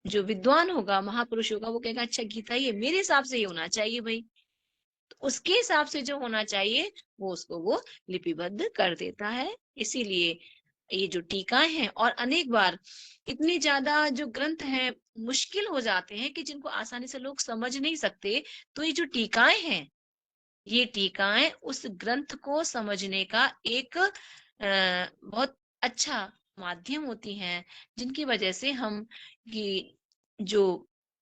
A: जो विद्वान होगा, महापुरुष होगा, वो कहेगा अच्छा गीता ये मेरे हिसाब से ये होना चाहिए भाई, तो उसके हिसाब से जो होना चाहिए वो उसको वो लिपिबद्ध कर देता है। इसीलिए ये जो टीकाएं हैं, और अनेक बार इतनी ज्यादा जो ग्रंथ हैं मुश्किल हो जाते हैं कि जिनको आसानी से लोग समझ नहीं सकते, तो ये जो टीकाएं हैं, ये टीकाएं उस ग्रंथ को समझने का एक बहुत अच्छा माध्यम होती हैं, जिनकी वजह से हम कि जो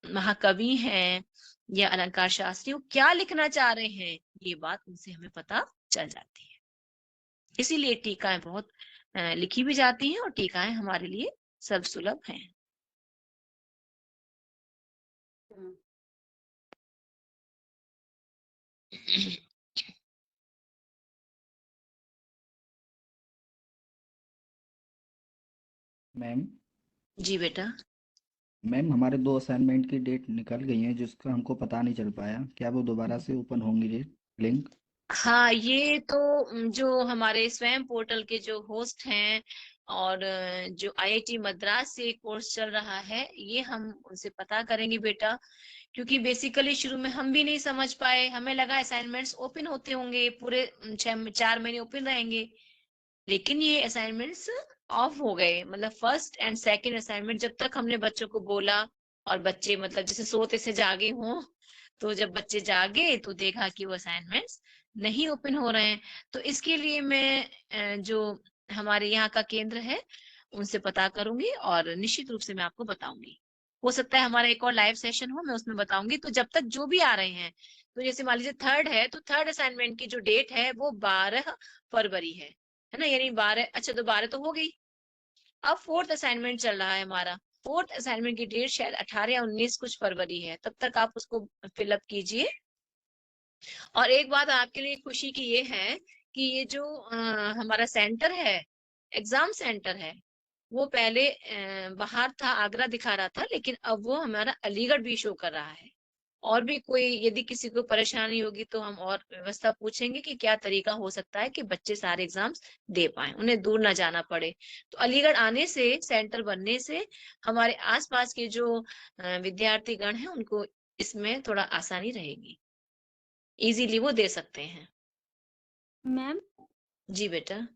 A: महाकवि हैं या अलंकार शास्त्री वो क्या लिखना चाह रहे हैं, ये बात उनसे हमें पता चल जाती है। इसीलिए टीकाएं बहुत लिखी भी जाती हैं और टीकाएं हमारे लिए सर्व सुलभ हैं।
I: मैम
A: जी बेटा।
I: मैम हमारे 2 असाइनमेंट की डेट निकल गई हैं जिसका हमको पता नहीं चल पाया, क्या वो दोबारा से ओपन होंगी ये लिंक?
A: हाँ, ये तो जो हमारे स्वयं पोर्टल के जो होस्ट हैं और जो आईआईटी मद्रास से कोर्स चल रहा है, ये हम उनसे पता करेंगे बेटा, क्योंकि बेसिकली शुरू में हम भी नहीं समझ पाए, हमें लगा असाइनमेंट्स ओपन होते होंगे पूरे 4 महीने ओपन रहेंगे, लेकिन ये असाइनमेंट्स ऑफ हो गए। मतलब फर्स्ट एंड सेकंड असाइनमेंट जब तक हमने बच्चों को बोला और बच्चे मतलब जैसे सोते से जागे हों, तो जब बच्चे जागे तो देखा कि वो असाइनमेंट्स नहीं ओपन हो रहे हैं। तो इसके लिए मैं जो हमारे यहाँ का केंद्र है उनसे पता करूंगी और निश्चित रूप से मैं आपको बताऊंगी। हो सकता है हमारा एक और लाइव सेशन हो, मैं उसमें बताऊंगी। तो जब तक जो भी आ रहे हैं, तो जैसे मान लीजिए 3rd है, तो 3rd असाइनमेंट की जो डेट है वो 12 फरवरी है ना, यानी 12, अच्छा तो 12 तो हो गई। अब 4th असाइनमेंट चल रहा है हमारा, 4th असाइनमेंट की डेट शायद 18 या 19 कुछ फरवरी है, तब तक आप उसको फिलअप कीजिए। और एक बात आपके लिए खुशी की ये है कि ये जो हमारा सेंटर है, एग्जाम सेंटर है, वो पहले बाहर था, आगरा दिखा रहा था, लेकिन अब वो हमारा अलीगढ़ भी शो कर रहा है। और भी कोई यदि किसी को परेशानी होगी तो हम और व्यवस्था पूछेंगे कि क्या तरीका हो सकता है कि बच्चे सारे एग्जाम्स दे पाए, उन्हें दूर ना जाना पड़े। तो अलीगढ़ आने से, सेंटर बनने से हमारे आसपास के जो विद्यार्थी गण हैं उनको इसमें थोड़ा आसानी रहेगी, इजीली वो दे सकते हैं।
D: मैम
A: जी बेटा।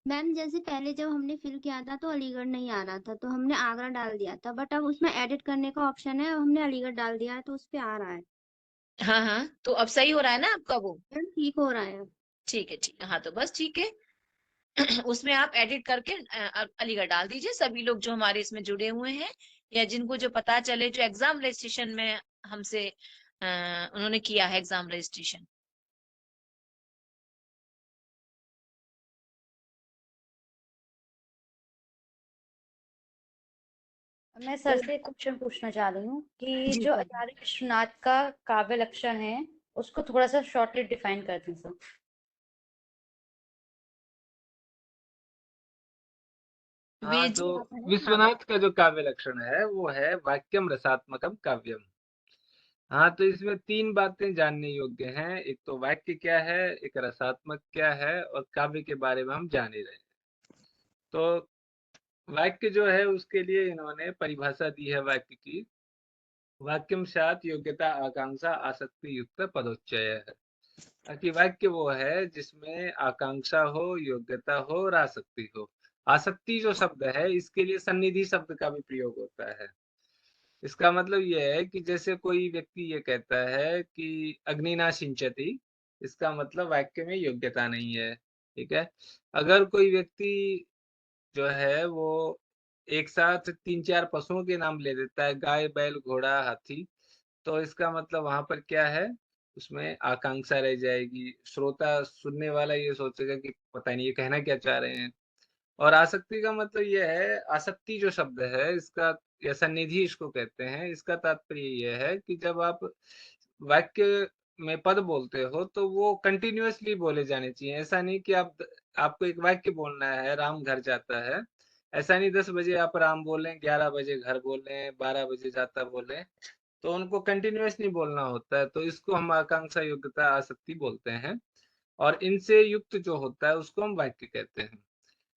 D: मैम जैसे पहले जब हमने फिल किया था तो अलीगढ़ नहीं आ रहा था, तो हमने आगरा डाल दिया था, बट अब उसमें एडिट करने का ऑप्शन है, हमने अलीगढ़ डाल दिया है तो उस पे आ रहा है।
A: हाँ हाँ, तो अब सही हो रहा है ना आपका वो?
D: मैम ठीक हो रहा है।
A: ठीक है, ठीक है, हाँ तो बस ठीक है। उसमें आप एडिट करके अलीगढ़ डाल दीजिए। सभी लोग जो हमारे इसमें जुड़े हुए हैं या जिनको जो पता चले जो एग्जाम रजिस्ट्रेशन में हमसे उन्होंने किया है एग्जाम रजिस्ट्रेशन।
C: मैं सर से एक क्वेश्चन पूछना चाह रही हूँ कि
A: जी
C: जो
A: सर।
C: आचार्य विश्वनाथ का काव्य लक्षण है उसको थोड़ा सा शॉर्टली डिफाइन कर दें सर।
B: हाँ,
A: वेद
B: तो
A: जी आप है ना? हाँ
B: विश्वनाथ का जो काव्य लक्षण है वो है वाक्यम रसात्मकम काव्यम। हाँ, तो इसमें 3 बातें जानने योग्य हैं। एक तो वाक्य क्या है, एक रसात्मक क्या है, और काव्य के बारे में हम जान ही रहे हैं। तो वाक्य जो है उसके लिए इन्होंने परिभाषा दी है वाक्य की, वाक्यम स्यात् योग्यता आकांक्षा आसक्ति युक्त पदोच्चय है। ताकि वाक्य वो है जिसमें आकांक्षा हो, योग्यता हो और आसक्ति हो। आसक्ति जो शब्द है इसके लिए सन्निधि शब्द का भी प्रयोग होता है। इसका मतलब ये है कि जैसे कोई व्यक्ति ये कहता है कि अग्नि ना सिंचति, इसका मतलब वाक्य में योग्यता नहीं है, ठीक है। अगर कोई व्यक्ति जो है वो एक साथ 3-4 पशुओं के नाम ले देता है, गाय, बैल, घोड़ा, हाथी। तो इसका मतलब वहाँ पर क्या है, उसमें आकांक्षा रह जाएगी। श्रोता, सुनने वाला ये सोचेगा कि पता नहीं ये कहना क्या चाह रहे हैं। और आसक्ति का मतलब ये है, आसक्ति जो शब्द है इसका, या सन्निधि इसको कहते हैं, इसका तात्पर्य ये है कि जब आप वाक्य में पद बोलते हो तो वो कंटिन्यूअसली बोले जाने चाहिए। ऐसा नहीं कि आपको एक वाक्य बोलना है, राम घर जाता है, ऐसा नहीं 10 बजे आप राम बोलें, 11 बजे घर बोलें, 12 बजे जाता बोलें, तो उनको कंटिन्यूअसली बोलना होता है। तो इसको हम आकांक्षा, योग्यता, आसक्ति बोलते हैं, और इनसे युक्त जो होता है उसको हम वाक्य कहते हैं।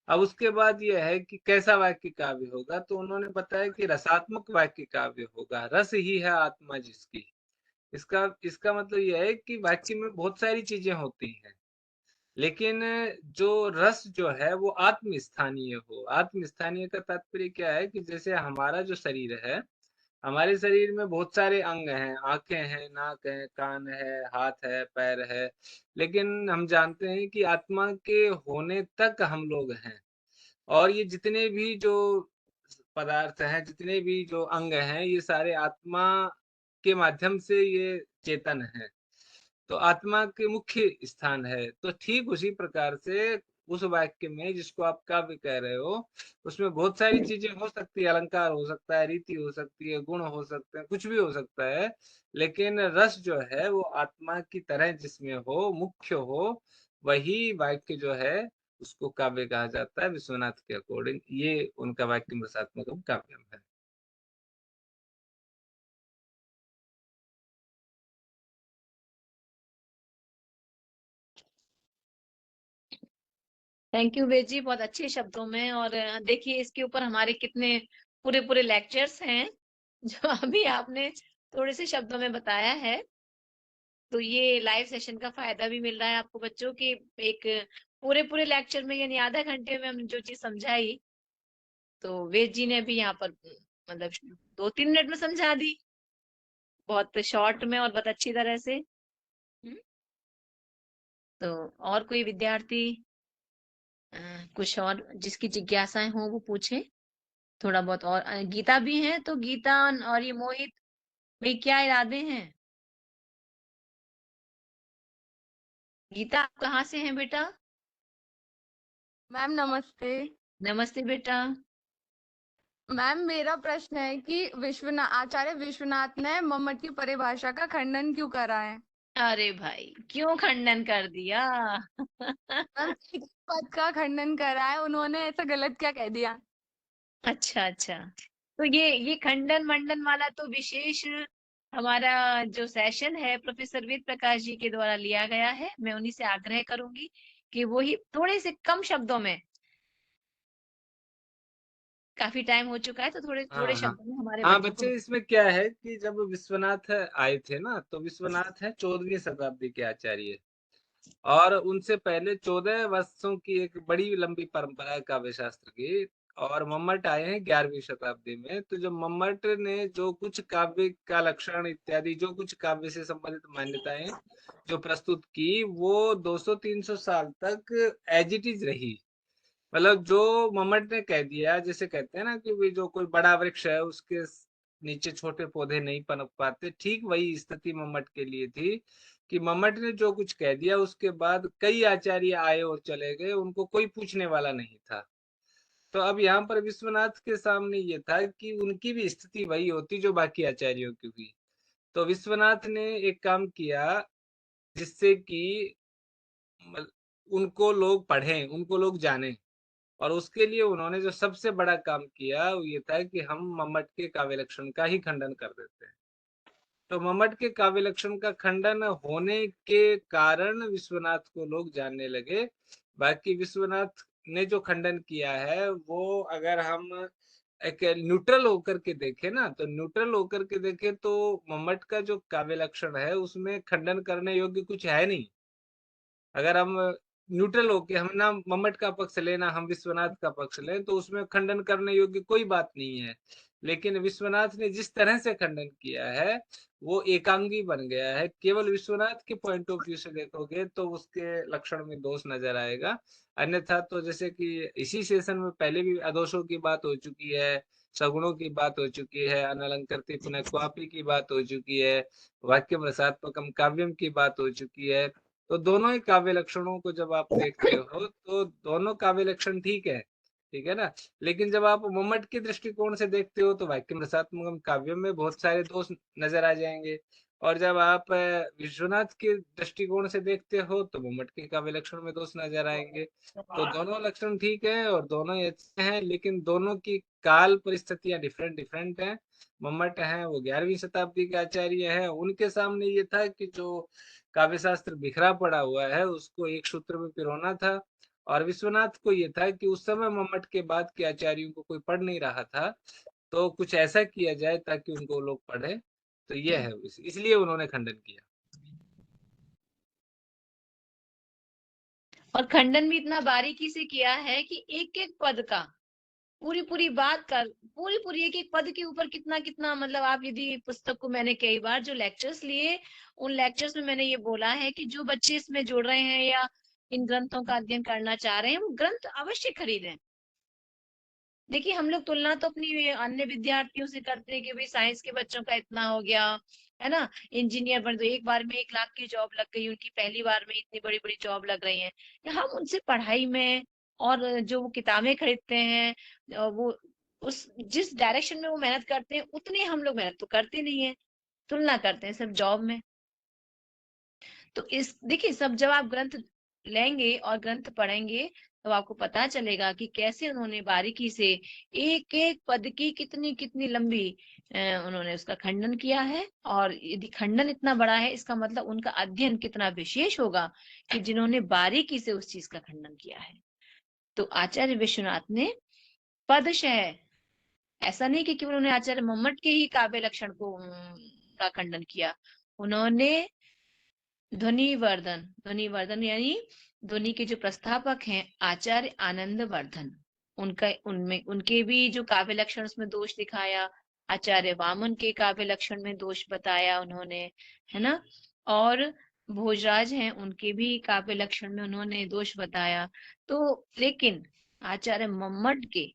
B: अब उसके बाद ये है कि कैसा वाक्य काव्य होगा, तो उन्होंने बताया कि रसात्मक वाक्य काव्य होगा, रस ही है आत्मा जिसकी। इसका इसका मतलब यह है कि वाक्य में बहुत सारी चीजें होती हैं, लेकिन जो रस जो है वो आत्म स्थानीय हो। आत्म स्थानीय का तात्पर्य क्या है कि जैसे हमारा जो शरीर है, हमारे शरीर में बहुत सारे अंग हैं, आंखें हैं, नाक है, कान है, हाथ है, पैर है, लेकिन हम जानते हैं कि आत्मा के होने तक हम लोग हैं। और ये जितने भी जो पदार्थ हैं, जितने भी जो अंग हैं, ये सारे आत्मा के माध्यम से ये चेतन है। तो आत्मा के मुख्य स्थान है। तो ठीक उसी प्रकार से उस वाक्य में जिसको आप काव्य कह रहे हो, उसमें बहुत सारी चीजें हो सकती है, अलंकार हो सकता है, रीति हो सकती है, गुण हो सकते हैं, कुछ भी हो सकता है, लेकिन रस जो है वो आत्मा की तरह जिसमें हो, मुख्य हो, वही वाक्य जो है उसको काव्य कहा जाता है। विश्वनाथ के अकॉर्डिंग ये उनका वाक्य रसात्मकम काव्यम है।
A: थैंक यू वेद जी, बहुत अच्छे शब्दों में। और देखिए इसके ऊपर हमारे कितने पूरे पूरे लेक्चर्स हैं जो अभी आपने थोड़े से शब्दों में बताया है। तो ये लाइव सेशन का फायदा भी मिल रहा है आपको बच्चों की, एक पूरे पूरे लेक्चर में यानी आधा घंटे में हमने जो चीज समझाई, तो वेद जी ने भी यहाँ पर मतलब 2-3 मिनट में समझा दी, बहुत शॉर्ट में और बहुत अच्छी तरह से। तो और कोई विद्यार्थी कुछ और जिसकी जिज्ञासाएं हो वो पूछे थोड़ा बहुत। और गीता भी है, तो गीता और ये मोहित भाई क्या इरादे हैं? गीता आप कहाँ से हैं बेटा?
J: मैम नमस्ते।
A: नमस्ते बेटा।
J: मैम मेरा प्रश्न है कि आचार्य विश्वनाथ ने मम्मट की परिभाषा का खंडन क्यों करा है?
A: अरे भाई क्यों खंडन कर दिया?
J: मैम एक पद का खंडन करा है, उन्होंने ऐसा गलत क्या कह दिया?
A: अच्छा अच्छा, तो ये खंडन मंडन वाला तो विशेष हमारा जो सेशन है प्रोफेसर वेद प्रकाश जी के द्वारा लिया गया है। मैं उन्हीं से आग्रह करूंगी कि वो ही थोड़े से कम शब्दों में, काफी टाइम हो चुका है तो थोड़े थोड़े
B: हाँ हाँ
A: शब्दों में हमारे
B: हाँ
A: बच्चों को।
B: बच्चे, इसमें क्या है कि जब विश्वनाथ आए थे ना, तो विश्वनाथ है 14वीं शताब्दी के आचार्य, और उनसे पहले 14 वर्षों की एक बड़ी लंबी परंपरा है काव्य शास्त्र की। और मम्मट आए हैं 11वीं शताब्दी में। तो जब मम्मट ने जो कुछ काव्य का लक्षण इत्यादि, जो कुछ काव्य से संबंधित मान्यताएं जो प्रस्तुत की, वो 200-300 साल तक एज इट इज रही। मतलब जो मम्मट ने कह दिया, जैसे कहते हैं ना कि भी जो कोई बड़ा वृक्ष है उसके नीचे छोटे पौधे नहीं पनप पाते, ठीक वही स्थिति मम्मट के लिए थी कि मम्मट ने जो कुछ कह दिया उसके बाद कई आचार्य आए और चले गए, उनको कोई पूछने वाला नहीं था। तो अब यहाँ पर विश्वनाथ के सामने ये था कि उनकी भी स्थिति वही होती जो बाकी आचार्यों की हुई। तो विश्वनाथ ने एक काम किया जिससे कि उनको लोग पढ़ें, उनको लोग जाने, और उसके लिए उन्होंने जो सबसे बड़ा काम किया वो ये था कि हम मम्मट के काव्य लक्षण का ही खंडन कर देते हैं। तो मम्मट के काव्य लक्षण का खंडन होने के कारण विश्वनाथ को लोग जानने लगे। बाकी विश्वनाथ ने जो खंडन किया है वो अगर हम एक न्यूट्रल होकर के देखें ना, तो न्यूट्रल होकर के देखें तो मम्मट का जो काव्य लक्षण है उसमें खंडन करने योग्य कुछ है नहीं। अगर हम न्यूट्रल होके, हम ना मम्मट का पक्ष लें ना हम विश्वनाथ का पक्ष लें, तो उसमें खंडन करने योग्य कोई बात नहीं है। लेकिन विश्वनाथ ने जिस तरह से खंडन किया है वो एकांगी बन गया है। केवल विश्वनाथ के पॉइंट ऑफ व्यू से देखोगे तो उसके लक्षण में दोष नजर आएगा, अन्यथा तो जैसे कि इसी सेशन में पहले भी अदोषों की बात हो चुकी है, सगुणों की बात हो चुकी है, अनलंकृति पुनः क्वापी की बात हो चुकी है, वाक्य रसात्मकम काव्यम की बात हो चुकी है। तो दोनों ही काव्य लक्षणों को जब आप देखते हो तो दोनों काव्य लक्षण ठीक है, ठीक है ना। लेकिन जब आप मम्मट के दृष्टिकोण से देखते हो तो वाक्यम रसात्मकम काव्यम में बहुत सारे दोष नजर आ जाएंगे, और जब आप विश्वनाथ के दृष्टिकोण से देखते हो तो मम्मट के काव्य लक्षण में दोष नजर आएंगे। तो दोनों लक्षण ठीक है और दोनों ही अच्छे हैं, लेकिन दोनों की काल परिस्थितियां डिफरेंट डिफरेंट हैं। मम्मट है वो 11वीं शताब्दी के आचार्य है, उनके सामने ये था कि जो काव्य शास्त्र बिखरा पड़ा हुआ है उसको एक सूत्र में पिरोना था, और विश्वनाथ को ये था कि उस समय मम्मट के बाद के आचार्यों को कोई पढ़ नहीं रहा था, तो कुछ ऐसा किया जाए ताकि उनको लोग पढ़े। तो ये है इसलिए उन्होंने खंडन किया।
A: और खंडन भी इतना बारीकी से किया है कि एक एक पद का पूरी पूरी बात का पूरी पूरी एक एक पद के ऊपर कितना कितना, मतलब आप यदि पुस्तक को, मैंने कई बार जो लेक्चर्स लिए उन लेक्चर्स में मैंने ये बोला है कि जो बच्चे इसमें जुड़ रहे हैं या इन ग्रंथों का अध्ययन करना चाह रहे हैं वो ग्रंथ अवश्य खरीदें। देखिए हम लोग तुलना तो अपनी अन्य विद्यार्थियों से करते हैं कि भाई साइंस के बच्चों का इतना हो गया है ना, इंजीनियर बन तो एक बार में 1 लाख की जॉब लग गई उनकी, पहली बार में इतनी बड़ी बड़ी जॉब लग रही है। हम उनसे पढ़ाई में और जो वो किताबें खरीदते हैं वो उस जिस डायरेक्शन में वो मेहनत करते हैं उतनी हम लोग मेहनत तो करते नहीं है, तुलना करते हैं सिर्फ जॉब में। तो इस देखिए सब जब आप ग्रंथ लेंगे और ग्रंथ पढ़ेंगे तो आपको पता चलेगा कि कैसे उन्होंने बारीकी से एक एक पद की कितनी कितनी लंबी उन्होंने उसका खंडन किया है। और यदि खंडन इतना बड़ा है इसका मतलब उनका अध्ययन कितना विशेष होगा कि जिन्होंने बारीकी से उस चीज का खंडन किया है। तो आचार्य विश्वनाथ ने पदशः, ऐसा नहीं कि केवल उन्होंने आचार्य मम्मट के ही काव्य लक्षण को का खंडन किया, उन्होंने ध्वनिवर्धन यानी ध्वनि के जो प्रस्थापक हैं आचार्य आनंदवर्धन, उनमें उनके भी जो काव्य लक्षण उसमें दोष दिखाया, आचार्य वामन के काव्य लक्षण में दोष बताया उन्होंने, है ना। और भोजराज हैं उनके भी काव्य लक्षण में उन्होंने दोष बताया। तो लेकिन आचार्य मम्मट के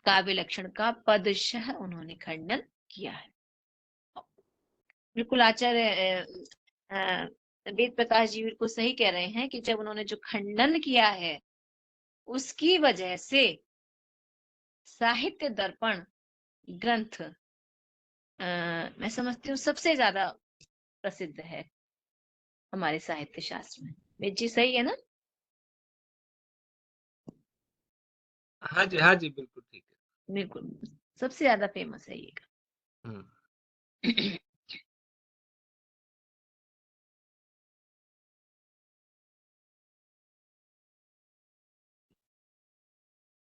A: काव्य लक्षण का पदशः उन्होंने खंडन किया है। बिल्कुल आचार्य वेद प्रकाश जी बिल्कुल सही कह रहे हैं कि जब उन्होंने जो खंडन किया है उसकी वजह से साहित्य दर्पण ग्रंथ मैं समझती हूँ सबसे ज्यादा प्रसिद्ध है हमारे साहित्य शास्त्र में। वेद जी सही है ना?
B: हाँ जी बिल्कुल ठीक है,
A: बिल्कुल सबसे ज्यादा फेमस है ये।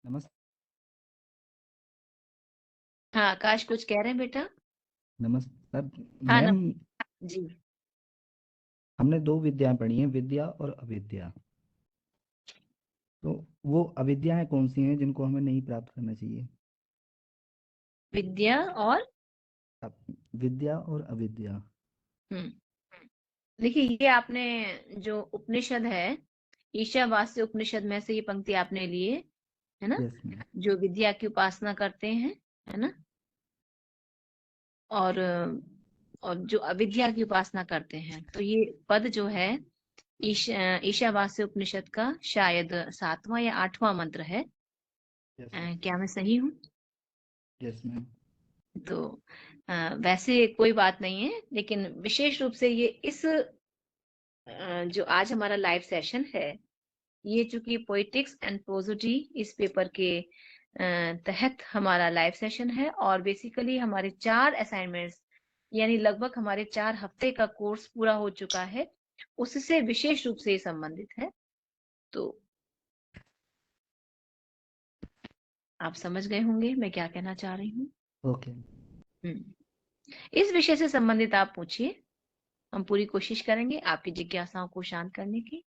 I: नमस्ते।
A: हाँ आकाश कुछ कह रहे हैं बेटा?
I: नमस्ते
A: हाँ
I: मैम,
A: जी।
I: हमने 2 विद्याएं पढ़ी हैं, विद्या और अविद्या। तो वो अविद्याएं कौन सी हैं जिनको हमें नहीं प्राप्त करना चाहिए?
A: विद्या और
I: विद्या और अविद्या।
A: देखिए ये आपने जो उपनिषद है ईशावास्य उपनिषद में से ये पंक्ति आपने लिए है ना,
I: यस मैम।
A: जो विद्या की उपासना करते हैं है ना, और जो अविद्या की उपासना करते हैं। तो ये पद जो है ईशावास्य उपनिषद का शायद 7वां या 8वां मंत्र है। क्या मैं सही हूँ?
I: Yes ma'am.
A: तो वैसे कोई बात नहीं है, लेकिन विशेष रूप से ये इस जो आज हमारा लाइव सेशन है ये चूंकि पोइटिक्स एंड प्रोजोडी इस पेपर के तहत हमारा लाइव सेशन है, और बेसिकली हमारे 4 असाइनमेंट्स यानी लगभग हमारे 4 हफ्ते का कोर्स पूरा हो चुका है, उससे विशेष रूप से संबंधित है। तो आप समझ गए होंगे मैं क्या कहना चाह रही हूँ।
I: ओके।
A: इस विषय से संबंधित आप पूछिए, हम पूरी कोशिश करेंगे आपकी जिज्ञासाओं को शांत करने की।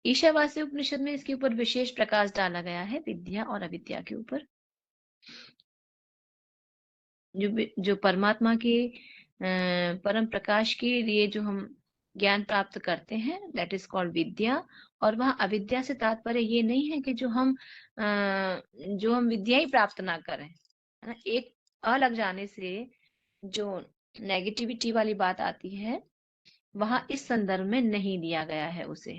A: ईशावास्य उपनिषद में इसके ऊपर विशेष प्रकाश डाला गया है, विद्या और अविद्या के ऊपर। जो परमात्मा के परम प्रकाश के लिए जो हम ज्ञान प्राप्त करते हैं, दैट इज कॉल्ड विद्या। और वह अविद्या से तात्पर्य ये नहीं है कि जो हम विद्या ही प्राप्त ना करें, है ना। एक अलग जाने से जो नेगेटिविटी वाली बात आती है, वहां इस संदर्भ में नहीं दिया गया है उसे,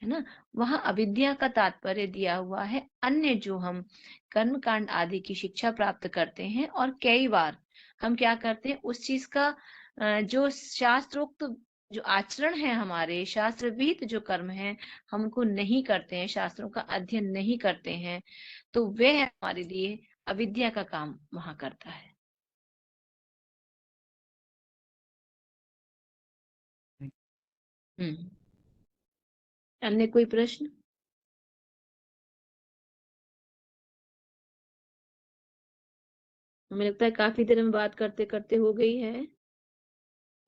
A: है ना। वहां अविद्या का तात्पर्य दिया हुआ है अन्य जो हम कर्म कांड आदि की शिक्षा प्राप्त करते हैं, और कई बार हम क्या करते हैं, उस चीज का जो शास्त्रोक्त जो आचरण है, हमारे शास्त्र विहित जो कर्म है, हम उनको नहीं करते हैं, शास्त्रों का अध्ययन नहीं करते हैं, तो वह हमारे लिए अविद्या का काम वहां करता है। अन्य कोई प्रश्न? हमें लगता है काफी देर में बात करते करते हो गई है,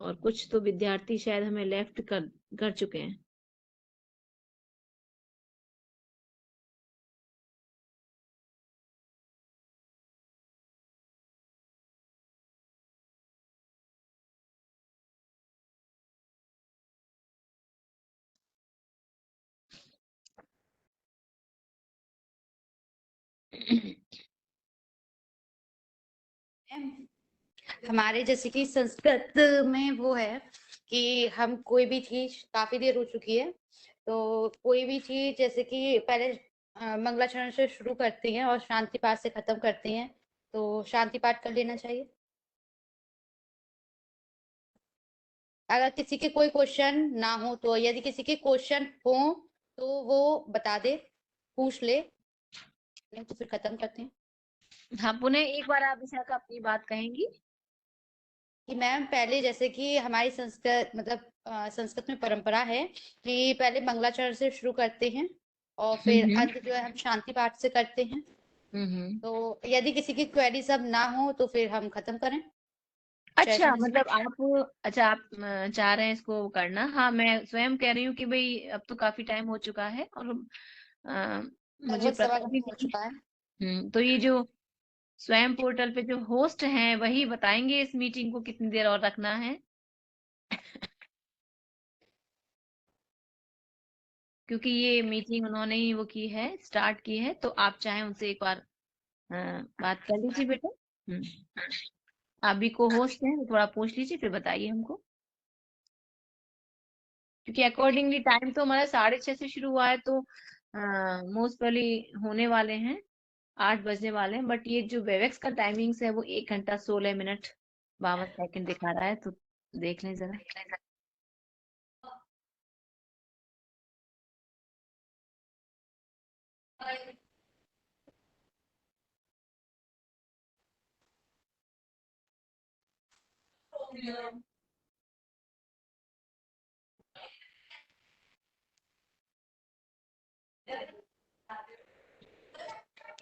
A: और कुछ तो विद्यार्थी शायद हमें लेफ्ट कर चुके हैं।
C: हमारे जैसे कि संस्कृत में वो है कि हम कोई भी चीज, काफी देर हो चुकी है, तो कोई भी चीज जैसे कि पहले मंगलाचरण से शुरू करते हैं और शांति पाठ से खत्म करते हैं, तो शांति पाठ कर लेना चाहिए। अगर किसी के कोई क्वेश्चन ना हो तो, यदि किसी के क्वेश्चन हो तो वो बता दे, पूछ ले, नहीं तो फिर खत्म करते हैं।
A: हाँ, पुनः एक बार आप विशाखा अपनी बात कहेंगी?
C: कि मैम पहले जैसे कि हमारी संस्कृत मतलब संस्कृत में परंपरा है कि पहले मंगलाचरण से शुरू करते हैं और फिर अंत जो है हम शांति पाठ से करते हैं। तो यदि किसी की क्वेरी सब ना हो तो फिर हम खत्म करें।
A: अच्छा, मतलब आप चाह रहे हैं इसको करना। हाँ, मैं स्वयं कह रही हूँ कि भाई अब तो काफी टाइम हो चुका है, और मुझे पता भी
C: हो चुका है।
A: तो ये जो स्वयं पोर्टल पे जो होस्ट हैं, वही बताएंगे इस मीटिंग को कितनी देर और रखना है। क्योंकि ये मीटिंग उन्होंने ही वो की है, स्टार्ट की है, तो आप चाहें उनसे एक बार बात कर लीजिए बेटा। आप भी को होस्ट हैं, तो थोड़ा पूछ लीजिए, फिर बताइए हमको। क्योंकि अकॉर्डिंगली टाइम तो हमारा 6:30 से शुरू हुआ है, तो मोस्ट प्रोबेबली होने वाले हैं 8 बजने वाले हैं। बट ये जो वेवेक्स का टाइमिंग्स है वो 1 घंटा 16 मिनट 52 सेकंड दिखा रहा है, तो देख लें जरा।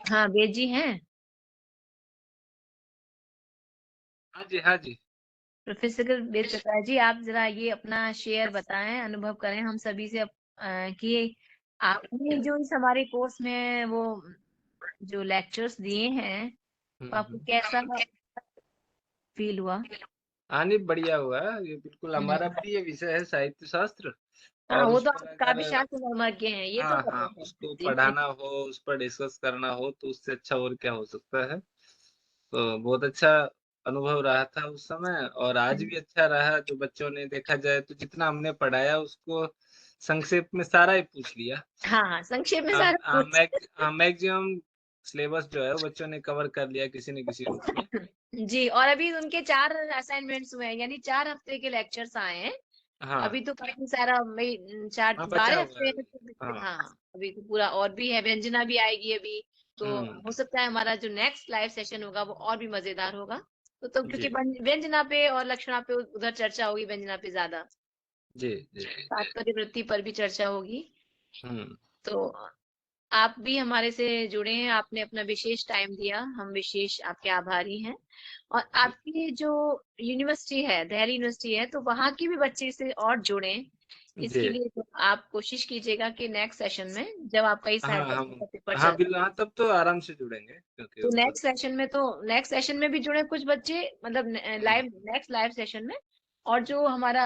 A: हाँ, वेद जी हैं?
B: हाँ जी, हाँ जी।
A: प्रोफेसर वेद प्रकाश जी, आप जरा ये अपना शेयर बताएं, अनुभव करें हम सभी से कि आपने जो इस हमारे कोर्स में वो जो लेक्चर्स दिए हैं, तो आपको कैसा फील हुआ?
B: नहीं, बढ़िया हुआ। ये बिल्कुल हमारा प्रिय विषय है, साहित्य शास्त्र।
A: हाँ,
B: और
A: वो
B: उस
A: तो
B: पर
A: आप काव्य
B: अगर
A: शास्त्र मर्मज्ञ हैं, ये तो पता है
B: उसको
A: जी।
B: पढ़ाना हो, उस पर डिस्कस करना हो, तो उससे अच्छा और क्या हो सकता है। तो बहुत अच्छा अनुभव रहा था उस समय, और आज भी अच्छा रहा। जो बच्चों ने, देखा जाए तो जितना हमने पढ़ाया उसको संक्षेप में सारा ही पूछ लिया।
A: हाँ, संक्षेप में सारा कुछ।
B: मैक्सिमम सिलेबस जो है वो बच्चों ने कवर कर लिया किसी न किसी रूप में।
A: जी, और अभी उनके 4 असाइनमेंट्स हुए हैं, यानी 4 हफ्ते के लेक्चर्स आए हैं।
B: हाँ,
A: अभी तो काफी सारा भाई 12
B: बचा हुआ
A: हफ्ते
B: है।
A: हाँ, अभी तो पूरा और भी है, व्यंजना भी आएगी अभी, तो हो सकता है हमारा जो नेक्स्ट लाइव सेशन होगा वो और भी मजेदार होगा। तो क्योंकि व्यंजना पे और लक्षणा पे उधर चर्चा होगी, व्यंजना पे ज्यादा,
B: जी जी।
A: तात्पर्य वृत्ति पर भी चर्चा होगी। तो आप भी हमारे से जुड़े हैं, आपने अपना विशेष टाइम दिया, हम विशेष आपके आभारी हैं। और आपकी जो यूनिवर्सिटी है, देहरी यूनिवर्सिटी है, तो वहाँ के भी बच्चे से और जुड़े, इसके
B: जी
A: लिए तो आप कोशिश कीजिएगा कि नेक्स्ट सेशन में जब आपका इस
B: हाँ
A: साल
B: हम
A: का पेपर
B: हाँ
A: चल
B: बिल्कुल हाँ तब तो आराम से जुड़ेंगे क्योंकि
A: तो
B: उसको
A: नेक्स्ट सेशन में भी जुड़े कुछ बच्चे, मतलब नेक्स्ट लाइव सेशन में। और जो हमारा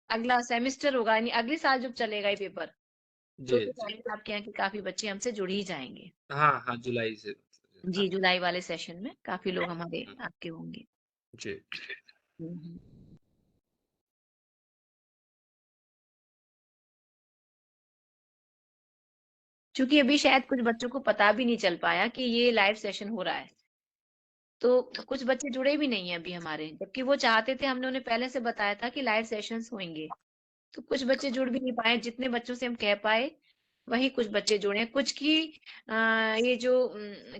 A: अगला सेमेस्टर होगा, यानी अगले साल जब चलेगा ये पेपर, तो
B: जी जी
A: शायद आपके यहाँ के काफी बच्चे हमसे जुड़ ही जाएंगे।
B: हाँ हाँ जुलाई से
A: जी, जुलाई वाले सेशन में काफी लोग हमारे आपके होंगे।
B: जी
A: हम्म। क्योंकि अभी शायद कुछ बच्चों को पता भी नहीं चल पाया कि ये लाइव सेशन हो रहा है, तो कुछ बच्चे जुड़े भी नहीं है अभी हमारे, जबकि वो चाहते थे, हमने उन्हें पहले से बताया था कि लाइव सेशंस होंगे। तो कुछ बच्चे जुड़ भी नहीं पाए, जितने बच्चों से हम कह पाए वही कुछ बच्चे जुड़े हैं। कुछ की ये जो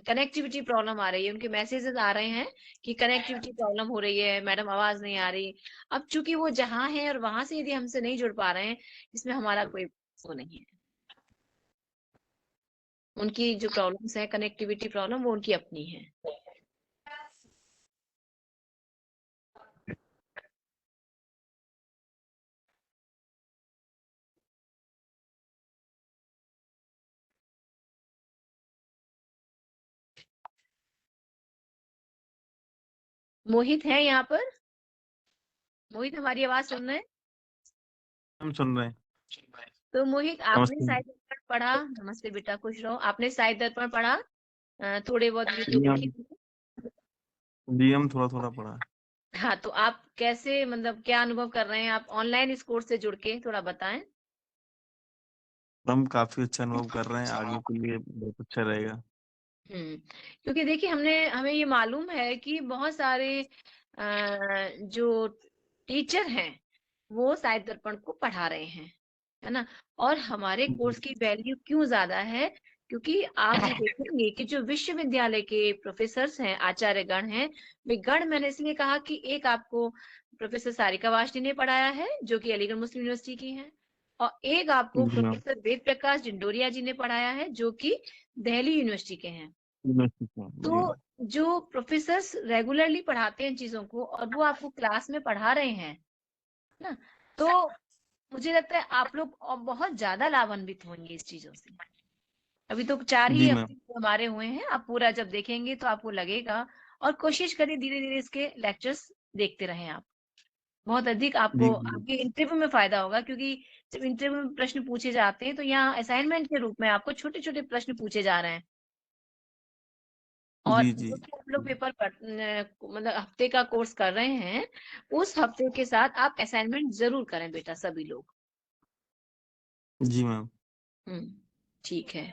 A: कनेक्टिविटी प्रॉब्लम आ रही है, उनके मैसेजेस आ रहे हैं कि कनेक्टिविटी प्रॉब्लम हो रही है मैडम, आवाज नहीं आ रही। अब चूंकि वो जहाँ है और वहां से यदि हमसे नहीं जुड़ पा रहे हैं, इसमें हमारा कोई वो नहीं है। उनकी जो प्रॉब्लम्स है, कनेक्टिविटी प्रॉब्लम, वो उनकी अपनी है। मोहित है यहाँ पर? मोहित हमारी आवाज सुन रहे हैं?
K: हम सुन रहे हैं।
A: तो मोहित, आपने
K: नमस्ते
A: साहित्य दर्पण पढ़ा? नमस्ते बेटा, खुश रहो। आपने साहित्य दर्पण पढ़ा? थोड़े बहुत
K: जी
A: वीडियो
K: हम
A: देखे?
K: जी हम थोड़ा थोड़ा पढ़ा है।
A: हाँ, तो आप कैसे, मतलब क्या अनुभव कर रहे हैं आप ऑनलाइन इस कोर्स से जुड़ के, थोड़ा बताएं।
K: हम काफी अच्छा अनुभव कर रहे हैं, आगे के लिए बहुत अच्छा रहेगा।
A: क्योंकि देखिए हमें ये मालूम है कि बहुत सारे जो टीचर हैं वो साहित्य दर्पण को पढ़ा रहे हैं, है ना। और हमारे कोर्स की वैल्यू क्यों ज्यादा है? क्योंकि आप ये देखेंगे कि जो विश्वविद्यालय के प्रोफेसर्स हैं, आचार्यगण हैं, वे गण मैंने इसलिए कहा कि एक आपको प्रोफेसर सारिका वाशनी ने पढ़ाया है जो कि अलीगढ़ मुस्लिम यूनिवर्सिटी की है, और एक आपको
K: जी मैम।
A: प्रोफेसर वेद प्रकाश जिंडोरिया जी ने पढ़ाया है जो कि दिल्ली यूनिवर्सिटी के हैं।
K: जी मैम।
A: तो जो प्रोफेसर्स रेगुलरली पढ़ाते हैं चीजों को और वो आपको क्लास में पढ़ा रहे हैं ना, तो मुझे लगता है आप लोग बहुत ज्यादा लाभान्वित होंगे इस चीजों से। अभी तो 4 ही
K: जी
A: हफ्ते
K: मैम।
A: हमारे हुए हैं, आप पूरा जब देखेंगे तो आपको लगेगा। और कोशिश करिए धीरे धीरे इसके लेक्चर्स देखते रहें आप, बहुत अधिक आपको
K: जी जी
A: आपके इंटरव्यू में फायदा होगा। क्योंकि जब इंटरव्यू में प्रश्न पूछे जाते हैं तो यहाँ असाइनमेंट के रूप में आपको छोटे छोटे प्रश्न पूछे जा रहे हैं, और
K: जी
A: जो कि आप लोग पेपर मतलब हफ्ते का कोर्स कर रहे हैं, उस हफ्ते के साथ आप असाइनमेंट जरूर करें बेटा, सभी लोग।
K: जी मैम।
A: ठीक है।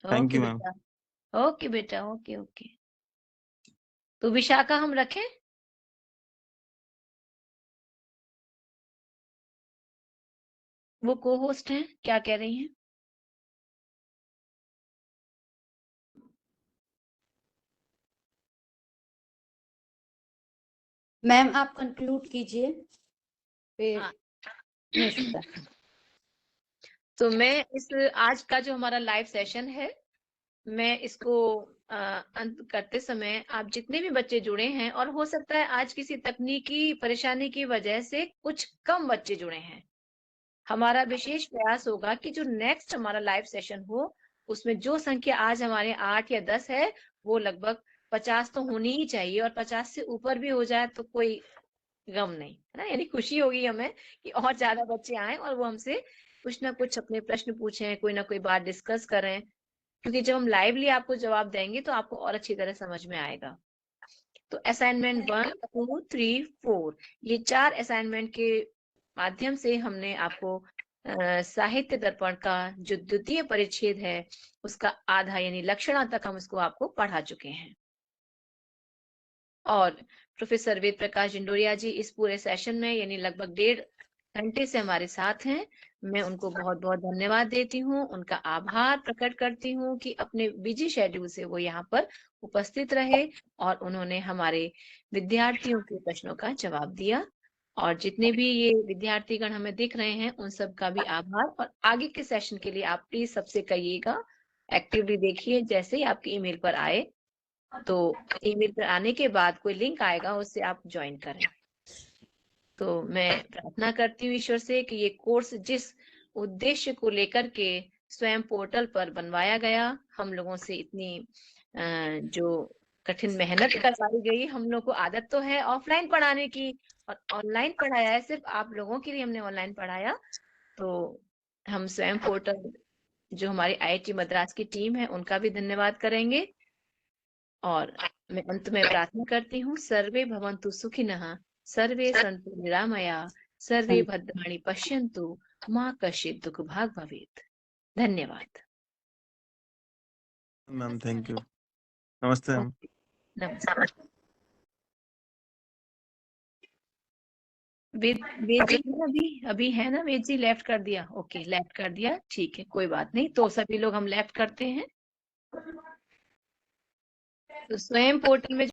K: Thank
A: okay
K: you ma'am.
A: बेटा, ओके बेटा, ओके ओके। तो विशाखा हम रखें? वो को होस्ट हैं, क्या कह रही हैं?
C: मैम आप कंक्लूड कीजिए फिर
A: हाँ।
C: निष्ठा।
A: तो मैं इस आज का जो हमारा लाइव सेशन है, मैं इसको अंत करते समय, आप जितने भी बच्चे जुड़े हैं, और हो सकता है आज किसी तकनीकी परेशानी की वजह से कुछ कम बच्चे जुड़े हैं, हमारा विशेष प्रयास होगा कि जो नेक्स्ट हमारा लाइव सेशन हो उसमें जो संख्या आज हमारे 8 या 10 है, वो लगभग 50 तो होनी ही चाहिए, और 50 से ऊपर भी हो जाए तो कोई गम नहीं, है ना। यानी खुशी होगी हमें कि और ज्यादा बच्चे आए और वो हमसे कुछ ना कुछ अपने प्रश्न पूछें, कोई ना कोई बात डिस्कस करें। क्योंकि जब हम लाइवली आपको जवाब देंगे तो आपको और अच्छी तरह समझ में आएगा। तो असाइनमेंट 1, 2, 3, 4, ये 4 असाइनमेंट के माध्यम से हमने आपको साहित्य दर्पण का जो द्वितीय परिच्छेद है उसका आधा यानी लक्षणा तक हम इसको आपको पढ़ा चुके हैं। और प्रोफेसर वेद प्रकाश जिंडोरिया जी इस पूरे सेशन में यानी लगभग 1.5 घंटे से हमारे साथ हैं। मैं उनको बहुत बहुत धन्यवाद देती हूँ, उनका आभार प्रकट करती हूँ कि अपने बिजी शेड्यूल से वो यहाँ पर उपस्थित रहे और उन्होंने हमारे विद्यार्थियों के प्रश्नों का जवाब दिया। और जितने भी ये विद्यार्थीगण हमें दिख रहे हैं उन सब का भी आभार। और आगे के सेशन के लिए आप प्लीज सबसे कहिएगा, एक्टिवली देखिए, जैसे ही आपके ईमेल पर आए तो ईमेल पर आने के बाद कोई लिंक आएगा, उससे आप ज्वाइन करें। तो मैं प्रार्थना करती हूँ ईश्वर से कि ये कोर्स जिस उद्देश्य को लेकर के स्वयं पोर्टल पर बनवाया गया, हम लोगों से इतनी जो कठिन मेहनत करवाई गई, हम लोग को आदत तो है ऑफलाइन पढ़ाने की और ऑनलाइन पढ़ाया है, सिर्फ आप लोगों के लिए हमने ऑनलाइन पढ़ाया। तो हम स्वयं पोर्टल जो हमारी IIT मद्रास की टीम है उनका भी धन्यवाद करेंगे। और मैं अंत में प्रार्थना करती हूँ, सर्वे भवन्तु सुखिनः, सर्वे सन्तु निरामया, सर्वे भद्राणि पश्यन्तु, मा कश्चित् दुःख भाग् भवेत्। धन्यवाद।
K: Ma'am thank you. नमस्ते मैम।
A: नमस्कार। वेद जी है ना, अभी है ना वेद जी? लेफ्ट कर दिया? ओके, लेफ्ट कर दिया, ठीक है, कोई बात नहीं। तो सभी लोग हम लेफ्ट करते हैं। तो स्वयं पोर्टल में